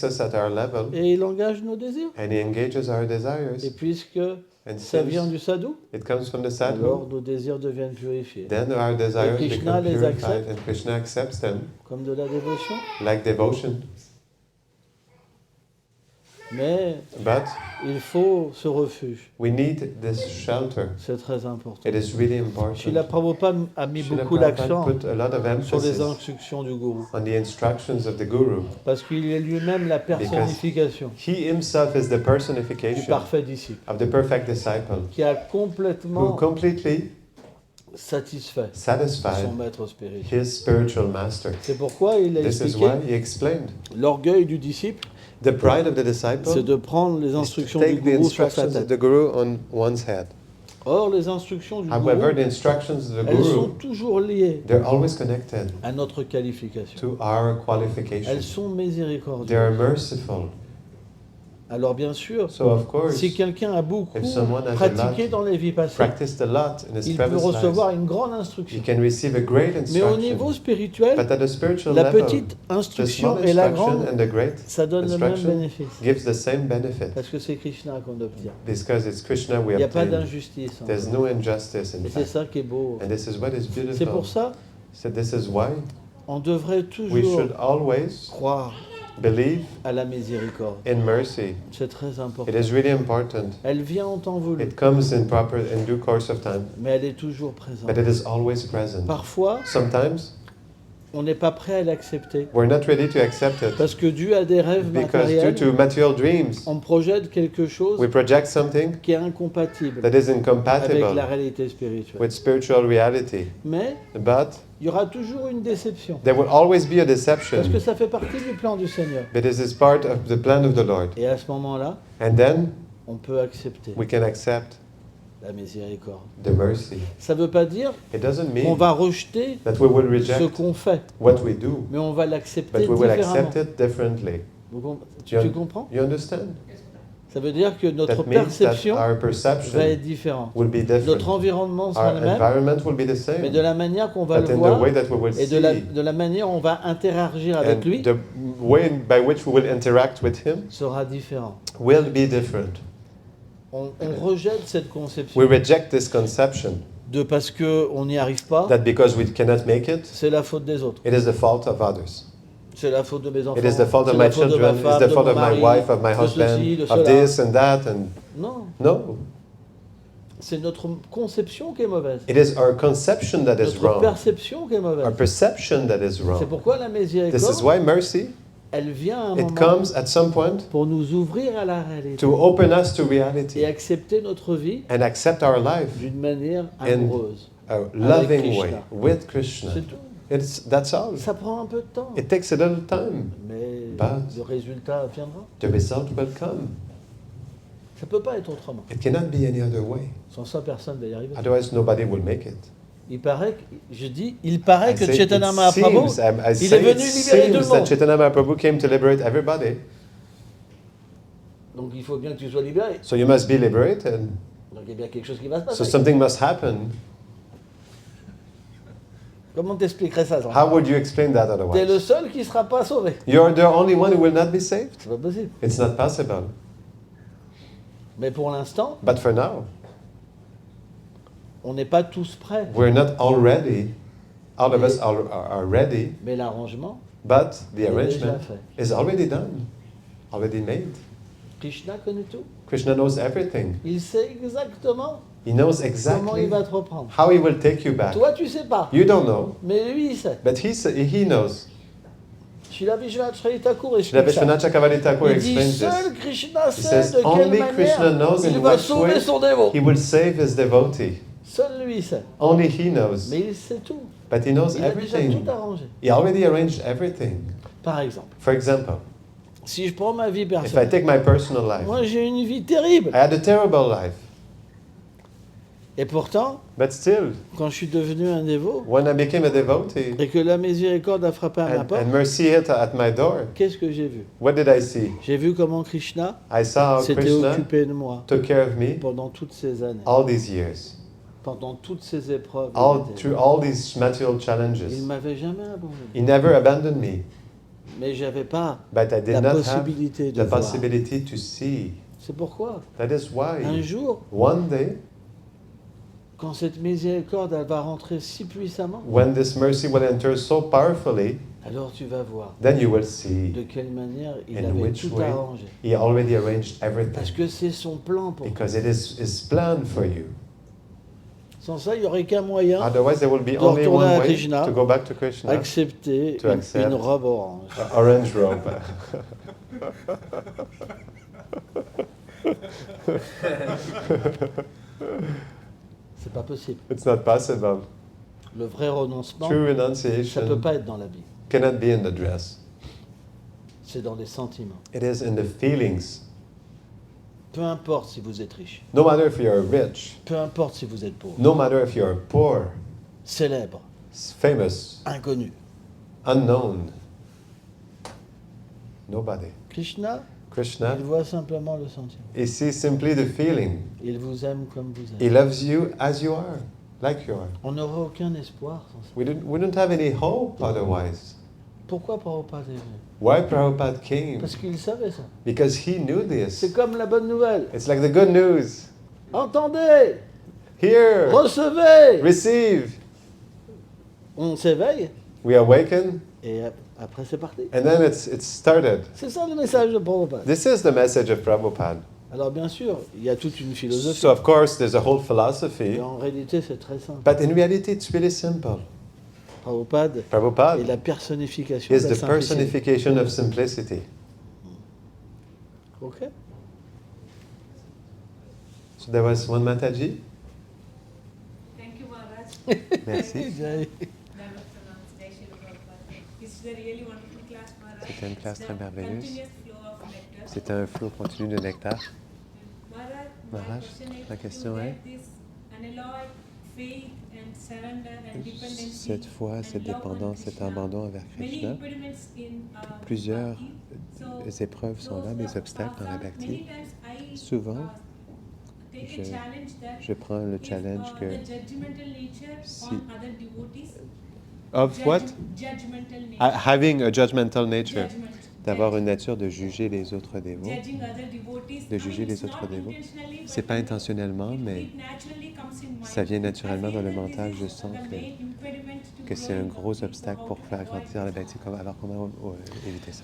us at our level
et il engage nos désirs.
and he engages our desires.
Et puisque
And
ça vient
since
du sadhu,
it comes from the
alors
sadhu,
nos désirs deviennent purifiés.
then our desires
Krishna
become
les
purified
accepte.
and Krishna accepts them
Comme de la dévotion.
like devotion.
Mais
But
il faut ce refuge.
we need this shelter.
C'est très important.
It is really important.
Srila Prabhupada a mis
Srila
beaucoup
Prabhupada
l'accent
put a lot of
sur les
emphasis
instructions du Guru.
on the instructions of the Guru.
Parce qu'il est lui-même la personnification
He himself is the
du
personification
parfait disciple,
of the perfect disciple
qui a
who
complètement
completely
satisfait
satisfied
son maître spirituel.
his spiritual master.
C'est pourquoi il a
This is
expliqué
why he explained
l'orgueil du disciple,
the pride of the disciple
c'est de prendre les
is to
instructions du
take the
Guru sur sa
instructions of
tête.
the Guru on one's head.
Or, les instructions du
However,
Guru,
the instructions of the
elles sont
Guru,
toujours liées
they're always connected
à notre qualification.
to our
Elles
qualification.
sont
They are
miséricordieuses.
merciful.
Alors bien sûr,
So of course,
si quelqu'un a beaucoup
if someone has
pratiqué
a
dans les vies passées,
practiced a lot in his
il peut
previous
recevoir
lives,
une grande
he
instruction.
can receive a great
Mais au niveau
instruction.
spirituel,
But at the spiritual
la
level,
petite
the
instruction
small
et la
instruction
grande,
and the great
ça donne le même
instruction
bénéfice.
gives the same benefit.
Parce que c'est Krishna qu'on obtient.
Because it's Krishna we
Il n'y a pas
obtain.
d'injustice. en
There's
fait.
no injustice in
Et c'est
fact.
ça qui est beau.
And this is what is
C'est
beautiful.
pour ça,
So this is why
on devrait
we
toujours
should always
croire
believe
à la miséricorde.
in mercy.
C'est très important.
It is really important.
Elle vient en temps voulu,
It comes in due course of time,
mais elle est toujours présente.
but it is always present.
Parfois,
Sometimes
on n'est pas prêt à l'accepter.
we're not ready to accept it
Parce que dû à des rêves
because due
matériels,
to material dreams,
on projette quelque chose
we project something
qui est incompatible
that is
avec
incompatible
la réalité spirituelle.
with spiritual reality.
Mais
But
il y aura toujours une déception.
there will always be a
Parce que
deception.
ça fait partie du plan du Seigneur.
But this is part of the plan of the Lord.
Et à ce moment-là,
And then
on peut accepter
we can accept
la miséricorde.
the mercy.
Ça ne veut pas dire
It doesn't
qu'on
mean
va rejeter
that we will
ce
reject
qu'on fait,
what we do,
mais on va l'accepter
but we will
différemment.
accept it differently.
Tu
You-
comprends?
You understand?
Ça veut dire que notre
That means that
perception
our
va être
perception
différente.
will be different.
Notre environnement sera
Our
le même,
environment will be the
mais
same.
de la manière qu'on va
But
le
in the
voir
way that we will
et
see
de la manière on va interagir avec
and
lui
the way by which we will interact with Him
sera différent.
will be different.
On rejette cette conception
We reject this conception
de parce qu'on n'y arrive pas,
that because we cannot make it,
c'est la faute des autres.
it is the fault of others.
C'est la faute de mes enfants.
It is the fault of
c'est
my
la faute de ma
children, it's
femme,
the
de
fault
mon
of my
mari,
wife, of my
de ceci,
husband,
de
of
cela.
this and that, and
Non,
no.
c'est notre conception qui est mauvaise.
It is our conception that is
Notre
wrong,
perception qui est
our
mauvaise.
perception that is
C'est
wrong.
pourquoi la
This is
miséricorde,
why mercy,
elle vient à un
it
moment
comes at some point
pour nous ouvrir à la réalité
to open us to
et
reality
accepter notre vie
and accept our life
d'une manière
And-
amoureuse.
a loving
Krishna.
way with Krishna.
C'est tout.
That's all.
Ça prend un peu de temps,
It takes a little time.
mais
But-
le résultat viendra.
The result will come.
Ça peut pas être autrement.
It cannot be any other way.
Sans ça, personne ne va y arriver.
Otherwise, nobody will make it.
Il paraît, il paraît
I
que
say
Chaitanya
it
Mahaprabhu,
seems, I
il
say
est venu
it
libérer tout le
seems that
monde.
Chaitanya Mahaprabhu came to liberate everybody.
Donc il faut bien que tu sois libéré.
So you must be liberated.
Donc il y a bien quelque chose qui va se
So
passer.
something must happen.
Comment t'expliquerais ça, Jean?
How would you explain that
T'es le
otherwise?
seul qui ne sera pas sauvé.
You're the only one who will not be saved.
C'est pas possible.
It's not possible.
Mais pour l'instant,
But for now,
on n'est pas tous prêts.
we're not all ready. All of us are ready,
Mais l'arrangement
but the
est déjà
arrangement
fait.
is already done, already made.
Krishna connaît tout.
Krishna knows everything.
Il sait exactement
He knows
comment il
exactly
va te reprendre.
how he will take you back.
Toi, tu sais pas.
You don't know,
Mais lui, il sait.
but he knows.
Srila Vishwanath Chaitanya Thakur
Srila
explique ça.
Vishwanath Chakravarti Thakur
Il dit,
explains
seul
this.
Krishna
He
sait
says
de quelle
only Krishna
manière
knows
il
in
va
what
sauver
way
son dévot.
he will save his devotee.
Seul lui sait.
Only he knows.
Mais il sait tout.
But he knows
Il a déjà
everything.
tout arrangé.
He already arranged everything.
Par exemple,
For example,
si je prends ma vie
if I
personnelle,
take my personal life,
moi j'ai une vie terrible.
I had a terrible life.
Et pourtant,
But still,
quand je suis devenu un dévot
when I became a devotee
et que la miséricorde a frappé à ma porte,
and mercy hit at my door,
qu'est-ce que j'ai vu?
what did I see?
J'ai vu comment Krishna
I saw how
s'était
Krishna
occupé de moi
took care of me
pendant toutes ces années,
all these years,
pendant toutes ces épreuves.
through all these material
Il
challenges.
ne m'avait jamais abandonné.
He never abandoned me,
Mais j'avais pas
but I did
la
not have
possibilité de
the
voir.
possibility to see.
C'est pourquoi,
That is
un
why
jour,
one day,
quand cette miséricorde elle va rentrer si puissamment,
when this mercy will enter so powerfully,
alors tu vas voir
then you will see
de quelle manière il
in
avait
which
tout
way
arrangé.
he already arranged
Parce
everything.
que c'est son plan pour toi.
Because it is his plan for you.
Sans ça, il n'y aurait qu'un moyen,
Otherwise, there will be
de
only
retourner
one
à
way
Krishna,
to go back to Krishna,
accepter
To
une
accept.
robe orange.
Orange robe.
C'est pas possible.
It's not possible.
Le vrai renoncement,
True
ça peut
renunciation
pas être dans la vie.
cannot be in the dress.
C'est dans les sentiments.
It is in the feelings.
Peu importe si vous êtes riche,
No matter if you're rich,
peu importe si vous êtes pauvre,
no matter if you're poor,
célèbre,
famous,
inconnu.
unknown, nobody.
Krishna,
Krishna,
Il voit simplement le sentiment.
he sees simply the feeling.
Il vous aime comme vous
He
êtes.
loves you as you are, like you are.
On n'aura aucun espoir sans ça.
We don't have any hope otherwise.
Pourquoi Prabhupada est venu?
Why Prabhupada came?
Parce qu'il savait ça.
Because he knew
C'est
this.
comme la bonne nouvelle.
It's like the good news.
Entendez,
Here,
recevez.
receive.
On s'éveille
We awaken,
et après c'est parti.
and then it's started.
C'est ça le message de Prabhupada.
This is the message of Prabhupada.
Alors bien sûr, il y a toute une philosophie.
So of course there's a whole philosophy,
Mais en réalité, c'est très simple.
but in reality it's really simple.
Prabhupada est
Prabhupada
la personnification
is
de la
the
simplicité.
personification of simplicity.
Ok.
So there was one Mataji.
Thank you, Maharaj.
Merci.
Jai.
That was pronounced Jai Shri Prabhupada. It's a really wonderful class, Maharaj.
C'était une classe
It's
très
the
merveilleuse.
continuous flow of nectar.
C'était un flot continu de nectar.
Maharaj,
Maharaj,
my question is,
la question
you
est-
get this unalloyed faith and surrender and dependency
Cette foi,
and
cette
love on
dépendance, cet
Krishna.
abandon envers
Many
Krishna.
impediments in,
Plusieurs
bhakti. So,
épreuves sont là, des obstacles dans la
many
bhakti.
times I,
Souvent,
take
je-
a challenge that
Je prends le
if,
challenge
the
que
judgmental nature
Si-
on other devotees,
of what?
Judgmental nature.
Having a judgmental nature,
Judgment.
d'avoir une nature de juger les autres dévots,
Judging other devotees.
de
I
juger
mean,
les
it's
autres
not
dévots.
intentionally,
C'est
but
pas intentionnellement, mais
it naturally comes in mind.
ça vient naturellement
I
dans le
feel that
mental.
this
Je
is
sens
the main impediment to
que c'est un
growing
gros
bhakti, so
obstacle
how
pour
to
faire
avoid
grandir la
that?
bhakti. Alors comment éviter ça?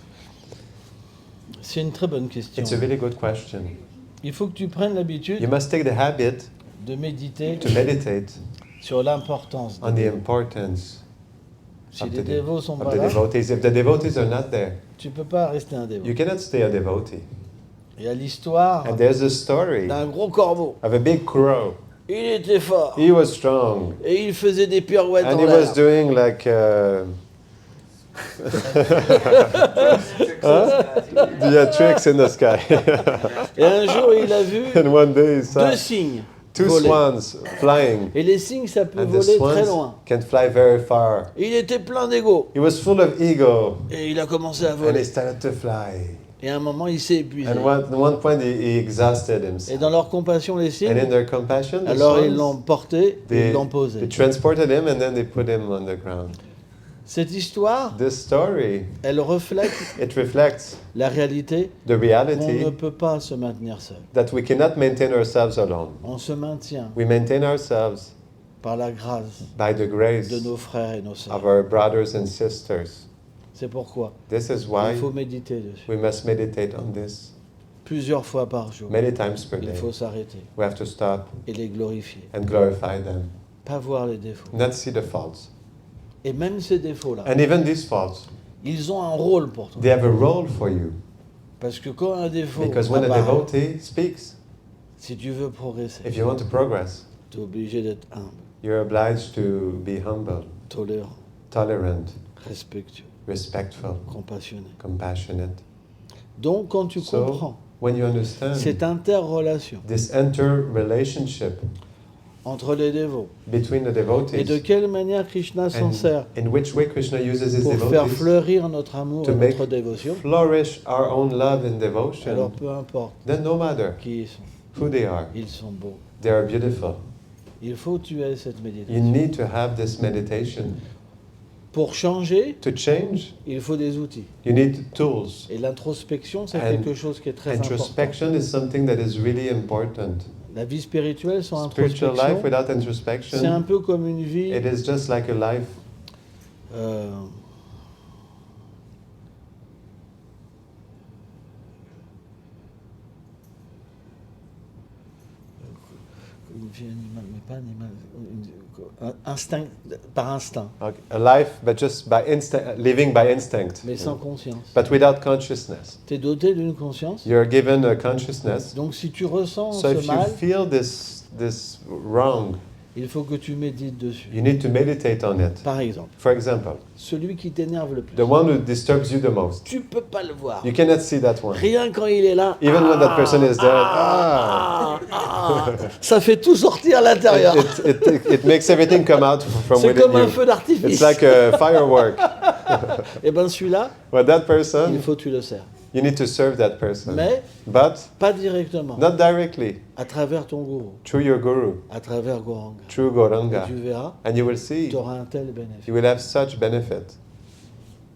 C'est une très bonne question.
It's a really good question.
Il faut que tu prennes
You
l'habitude
must take the habit
de méditer
to meditate
sur l'importance.
on the importance
Si
of
les
the,
dévots sont
of
pas
the
là,
devotees. If the devotees are not there,
tu peux pas rester un dévot.
you cannot stay a devotee.
Il y a l'histoire
And there's a story
d'un gros corbeau.
of a big crow.
Il était fort
He was strong.
et il faisait des pirouettes
And
dans
he was
l'air.
doing like the tricks in the sky.
Et un jour, il a vu
And one day he saw
deux cygnes
two
voler.
swans flying.
Et les cygnes, ça peut
And the
voler très
swans
loin.
can fly very far.
Et il était plein d'ego.
He was full of ego.
Et il a commencé à
And
voler.
he started to fly.
Et à un moment, il s'est épuisé.
And at one point he exhausted
Et
himself.
dans leur compassion, les
And in
cygnes,
their compassion, the
alors ils l'ont
swans,
porté et
they,
ils l'ont
they
posé.
transported him and then they put him on the ground.
Cette histoire,
This story,
elle reflète
it reflects
la réalité
the
qu'on
reality
ne peut pas se maintenir seul.
that we cannot maintain ourselves alone.
On se maintient
We maintain ourselves
par la grâce
by the grace
de nos frères et nos
of
sœurs.
our brothers and sisters.
C'est pourquoi
This is why
il faut méditer dessus.
we must meditate on this
Plusieurs fois par jour.
many times per
Il
day.
faut s'arrêter
We have to stop
et les glorifier.
and glorify them,
Pas voir les défauts.
not see the faults.
Et même ces défauts-là,
And even these faults,
ils ont un rôle pour toi.
they have a role for you.
Parce que quand un défaut
Because when a
apparaît,
devotee speaks,
si tu veux progresser,
if you want to progress,
tu es obligé d'être humble,
you're obliged to be humble,
tolérant,
tolerant,
respectueux,
respectful,
compassionné.
compassionate.
Donc quand tu
So,
comprends
when you understand
cette interrelation
this interrelationship
entre les dévots
between the
et de
devotees
quelle manière Krishna s'en
and
sert
in which way Krishna uses his
pour faire
devotees
fleurir notre amour
to
et
make
notre dévotion,
flourish our own love and
alors
devotion,
peu importe
then no matter
qui ils sont,
who they are,
ils sont beaux.
they are beautiful.
Il faut que tu aies cette
You
méditation.
need to have this meditation.
Pour changer,
To change,
il faut des outils.
you need tools.
Et l'introspection, c'est
And
quelque chose qui est très important.
Introspection is something that is really important.
La vie spirituelle sans
Spiritual life
introspection,
without
c'est un
introspection,
peu comme une vie
it is just like a life.
euh, une vie animale, mais pas animale, instinct, par instinct,
Okay, a life, but just by instinct, living by instinct,
mais sans conscience.
but without consciousness.
Tu es doté d'une conscience,
You're given a consciousness.
donc si tu ressens
So
ce
if you
mal,
feel this wrong,
il faut que tu médites dessus.
you need to meditate on it.
Par exemple,
For example,
celui qui t'énerve le plus,
the one who disturbs you the most,
tu peux pas le voir.
you cannot see that one.
Rien quand il est là,
Even when that person is there,
ça fait tout sortir à l'intérieur.
it makes everything come out from
C'est
within
comme un
you.
feu d'artifice.
It's like a firework.
Et bien celui-là,
But that
il
person,
faut que tu le sers.
You need to serve that person.
Mais
But
pas directement,
not directly,
à travers ton gourou,
through your guru,
à travers Goranga.
through
Et
Goranga.
tu verras,
And you will see,
tu auras un tel bénéfice.
you will have such benefit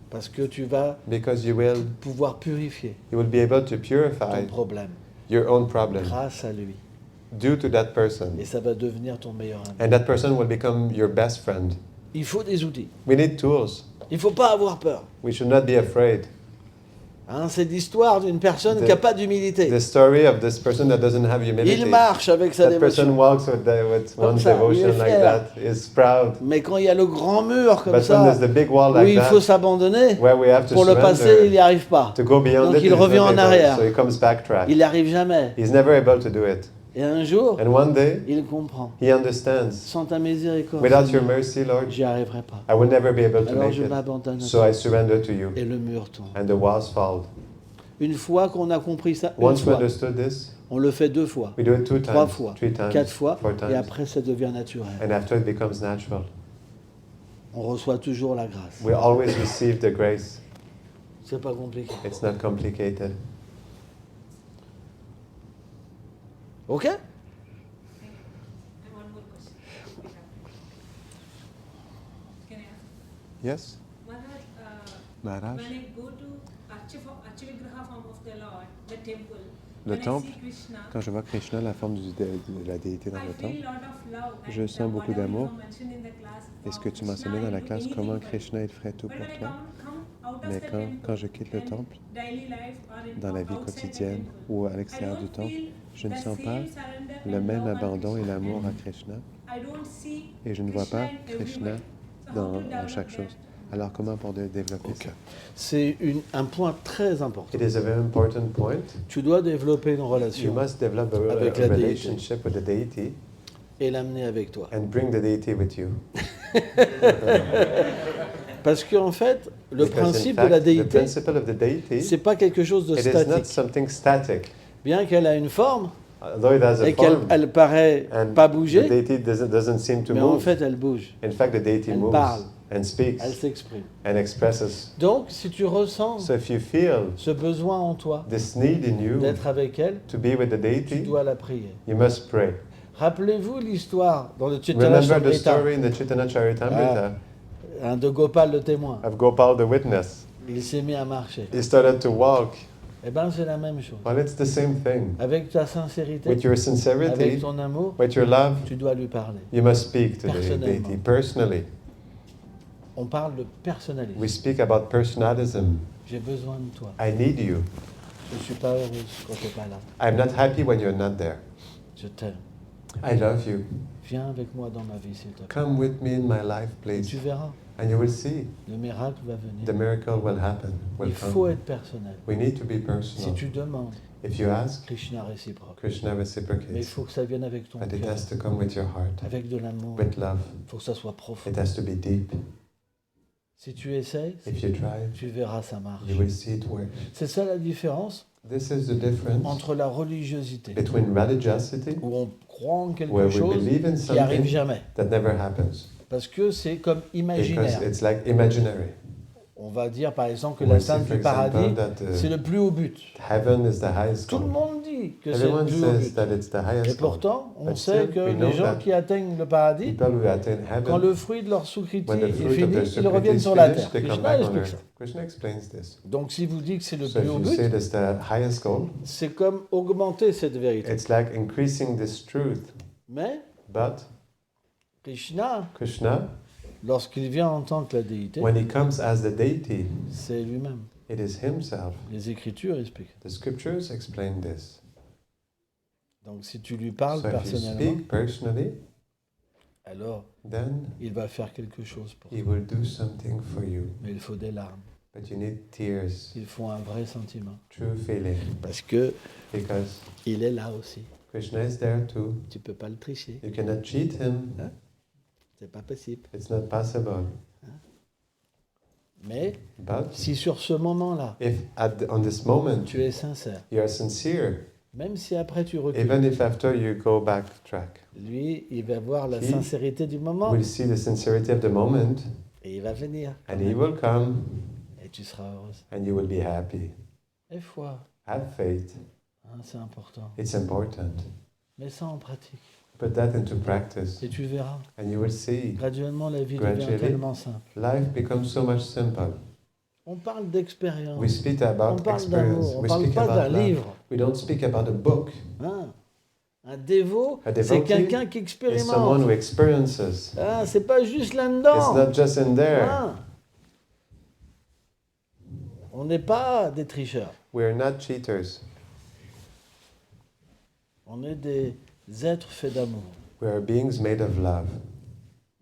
Parce que tu vas
because you will
pouvoir purifier
be able to
ton
purify
problème
your own problem
grâce à lui.
due to that person.
Et ça va devenir ton meilleur ami.
And that person will become your best friend.
Il faut des outils.
We need tools.
Il ne faut pas avoir peur.
We should not be afraid.
Hein, c'est l'histoire d'une personne
The-
qui n'a pas d'humilité.
The story of this person that doesn't have humility.
Il marche avec sa
That person
dévotion.
walks with
Comme
one's
ça, il
devotion
est
like
fier.
that, is proud.
Mais quand il y a le grand mur comme
But when there's
ça,
the big wall
où
like
il faut
that,
s'abandonner,
where we have to
pour le passer, il
surrender,
n'y arrive pas.
to go beyond
Donc
it,
il
he's
revient
not
en
able,
arrière.
so he comes backtrack.
Il n'y arrive jamais.
He's never able to do it.
Et un jour,
And one day,
il comprend.
he understands,
Sans ta miséricorde,
without your
Seigneur,
mercy, Lord,
j'y arriverai pas.
I will never be able to
Alors
make
je
it.
m'abandonne à
So
toi.
I surrender to you.
Et le mur tombe.
And the walls fall.
Une fois qu'on a compris ça, une
Once we
fois,
understood this,
on le fait 2 fois,
we do it 2
3
times,
fois,
3 times,
4 fois,
4
et
times.
après ça devient naturel.
And after it becomes natural.
On reçoit toujours la grâce.
We always receive the grace.
C'est pas compliqué.
It's not complicated.
Ok?
And one more question. Can I ask?
Yes?
Maharaj, when I go to Archivigraha form of the Lord, the temple,
Le
when
temple,
I see Krishna,
quand je vois Krishna, la forme de la déité dans
I
le
feel
temple,
lot of love.
je
and
sens beaucoup
whatever
d'amour.
you have mentioned in the class,
Et ce
for
que tu
Krishna,
mentionnais dans la
I'll do
classe,
anything
comment
for you.
Krishna il ferait tout
But
pour
when I
toi.
come out of
Mais
the
quand
temple
je quitte le
and
temple,
daily life or in
dans la vie
outside the
quotidienne
temple,
ou à
I
l'extérieur du
don't
temple,
feel
je ne
the
sens
same
pas
surrender
le
and
même
love and
abandon et
Krishna.
l'amour à
And
Krishna.
I don't see
Et je ne vois pas
Krishna in
Krishna
everywhere. So how
dans,
to
dans
develop
chaque chose.
that?
Alors comment pour développer ça?
C'est un point très important.
It is a very important point.
Tu dois développer une
You
relation
must develop
Avec
a
la déité.
relationship with the deity
et l'amener avec toi.
and bring the deity with you.
Parce qu'en fait, le
Because in
principe de
fact,
la
the
déité,
principle of the deity,
c'est pas quelque chose de
it is not
statique.
something static.
Bien qu'elle a une forme
Although it has a
et qu'elle
form,
elle paraît
and
pas
the
bouger,
deity doesn't seem to
mais en
move.
fait elle bouge,
In fact, the deity
elle
moves
parle.
and speaks
elle s'exprime.
and expresses.
Donc, si tu ressens
So if you feel
ce besoin en toi
this need in you
d'être avec elle,
to be with the
tu
deity,
dois la prier.
you must pray.
Rappelez-vous l'histoire dans le Chaitanya
Remember the
Samrita,
story in the Chaitanya Charitamrita
de Gopal le témoin.
of Gopal the witness.
Il s'est mis à marcher.
He started to walk.
Eh bien, c'est la même chose.
Well, it's the same thing.
Avec ta sincérité,
With your
avec
sincerity,
ton amour,
with your love,
tu dois lui parler.
you must speak to the
Personnellement.
deity personally.
On parle de personnalisme.
We speak about personalism.
J'ai besoin de toi.
I need you.
Je ne suis pas heureuse quand tu n'es pas là.
I'm not happy when you're not there.
Je t'aime.
I love you.
Viens avec moi dans ma vie, s'il te plaît.
Come with me in my life,
Et
please.
tu verras,
And you will see
le miracle va
the
venir.
miracle will happen, will
Il faut
come.
être personnel.
We need to be
Si
personal.
tu demandes,
If you ask,
Krishna réciproque.
Krishna
Mais il
reciprocates.
faut que ça vienne avec ton
But it
cœur,
has to come with your heart,
avec de l'amour.
with love.
Il faut que ça soit profond.
It has to be deep.
Si tu essayes,
If you try,
tu verras, ça marche.
you will see it work.
C'est ça la différence
This is the difference
entre la religiosité,
between religiosity,
où on croit en quelque
where we
chose
believe in
qui n'arrive
something
jamais.
that never happens,
Parce que c'est comme
because
imaginaire.
it's like imaginary.
On va dire par exemple que
We'll
l'atteinte
say, for
du paradis,
example, that
c'est le plus haut but.
heaven is the highest
Tout le
goal.
monde dit que c'est le
Everyone
plus haut
says
but.
that it's the
Et
highest goal.
pourtant, on
But
sait
still,
que
we know
les gens
that
qui atteignent le paradis,
People who attain
quand
heaven,
le fruit de leur sukriti
when the
est
fruit of
fini,
their
ils
sukriti
reviennent
is
sur la
finished,
terre.
they come
Krishna
back on
explique ça.
earth. Krishna explains this.
Donc si vous dites que c'est le
So
plus
if
haut
you say
but,
it's the highest goal,
c'est comme augmenter cette vérité.
it's like increasing this truth.
Mais
But
Krishna,
Krishna,
lorsqu'il vient en tant que la déité,
when he comes as the deity,
c'est lui-même.
it is himself.
Les Écritures expliquent.
The scriptures explain this.
Donc si tu lui parles
So if you
personnellement,
speak personally,
alors
then
il va faire quelque chose pour
he
toi.
will do something for you.
Mais il faut des larmes.
But you need tears,
Il faut un vrai sentiment.
true feeling,
Parce que
because
il est là aussi.
Krishna is there too.
Tu peux pas le tricher.
You cannot cheat him.
C'est pas possible.
It's not possible.
Mais
But
si sur ce moment-là,
if on this moment
tu es sincère,
you are sincere,
même si après tu recules,
even if after you go backtrack,
lui, il va voir la
He
sincérité du moment
will see the sincerity of the moment,
et il va venir.
and he will come,
Et tu seras heureuse.
and you will be happy.
Et foi.
Have faith.
Hein, c'est important.
It's important.
Mets ça en pratique.
Put that into practice,
Et tu verras.
and you will see
Graduellement, la vie devient
Gradually.
tellement simple.
life becomes so much simple.
On parle d'expérience.
We speak
On
about
parle
experience.
d'amour. On ne
We
parle
speak
pas d'un
about love.
livre.
We don't speak about a book.
Hein. Un dévot,
A
c'est
devotee
quelqu'un qui
It's someone
expérimente.
who experiences.
Ah, c'est pas juste
It's
là-dedans.
not just in there.
Hein. On n'est pas des tricheurs.
We're not cheaters.
On est des êtres faits d'amour.
We are beings made of love.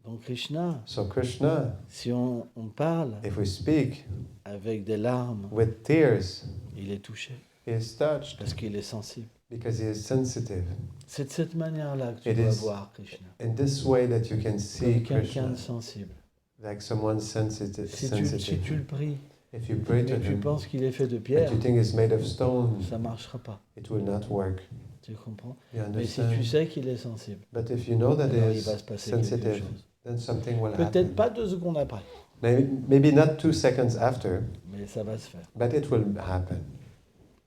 Donc Krishna,
So Krishna,
si on parle
if we speak
avec des larmes,
with tears,
il est touché
he is touched
parce qu'il est sensible.
because he is sensitive.
C'est de cette manière-là que tu
It
dois
is
voir Krishna.
In this way that you can see
Comme quelqu'un
Krishna,
de sensible.
like someone sensitive.
Si tu le pries
If you pray to
et tu
him
penses qu'il est fait de
and
pierre,
you think he's made of stone,
ça ne marchera pas.
it will not work.
Tu comprends?
You
Mais si
understand?
tu sais qu'il est sensible,
But if you know that
alors
he
il va
is
se passer quelque
sensitive,
chose.
then something will
Peut-être
happen.
pas 2 secondes après,
Maybe not 2 seconds after,
mais ça va se faire.
but it will happen.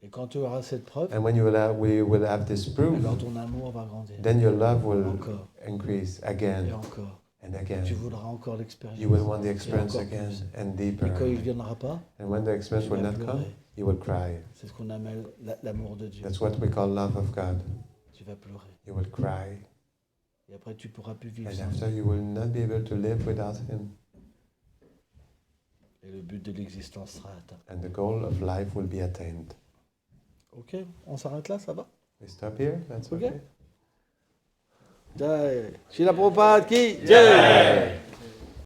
Et quand tu auras cette preuve,
And when we will have this proof,
alors ton amour va grandir.
then your love will
Encore
increase
et
again
encore.
and again.
Tu voudras encore l'expérience.
You will want the experience
encore
again
plus.
and
Et
deeper.
quand il ne viendra pas,
And when the experience
tu
will
vas
not come,
pleurer.
you will cry.
C'est ce qu'on appelle l'amour de Dieu.
That's what we call love of God.
Tu vas pleurer.
You will cry.
Et après, tu pourras plus vivre
And
sans
after,
lui.
you will not be able to live without Him.
Et le but de l'existence sera atteint.
And the goal of life will be attained.
Ok, on s'arrête là, ça va?
We stop here? That's
Okay.
okay.
Jai. Srila Prabhupada ki Jai.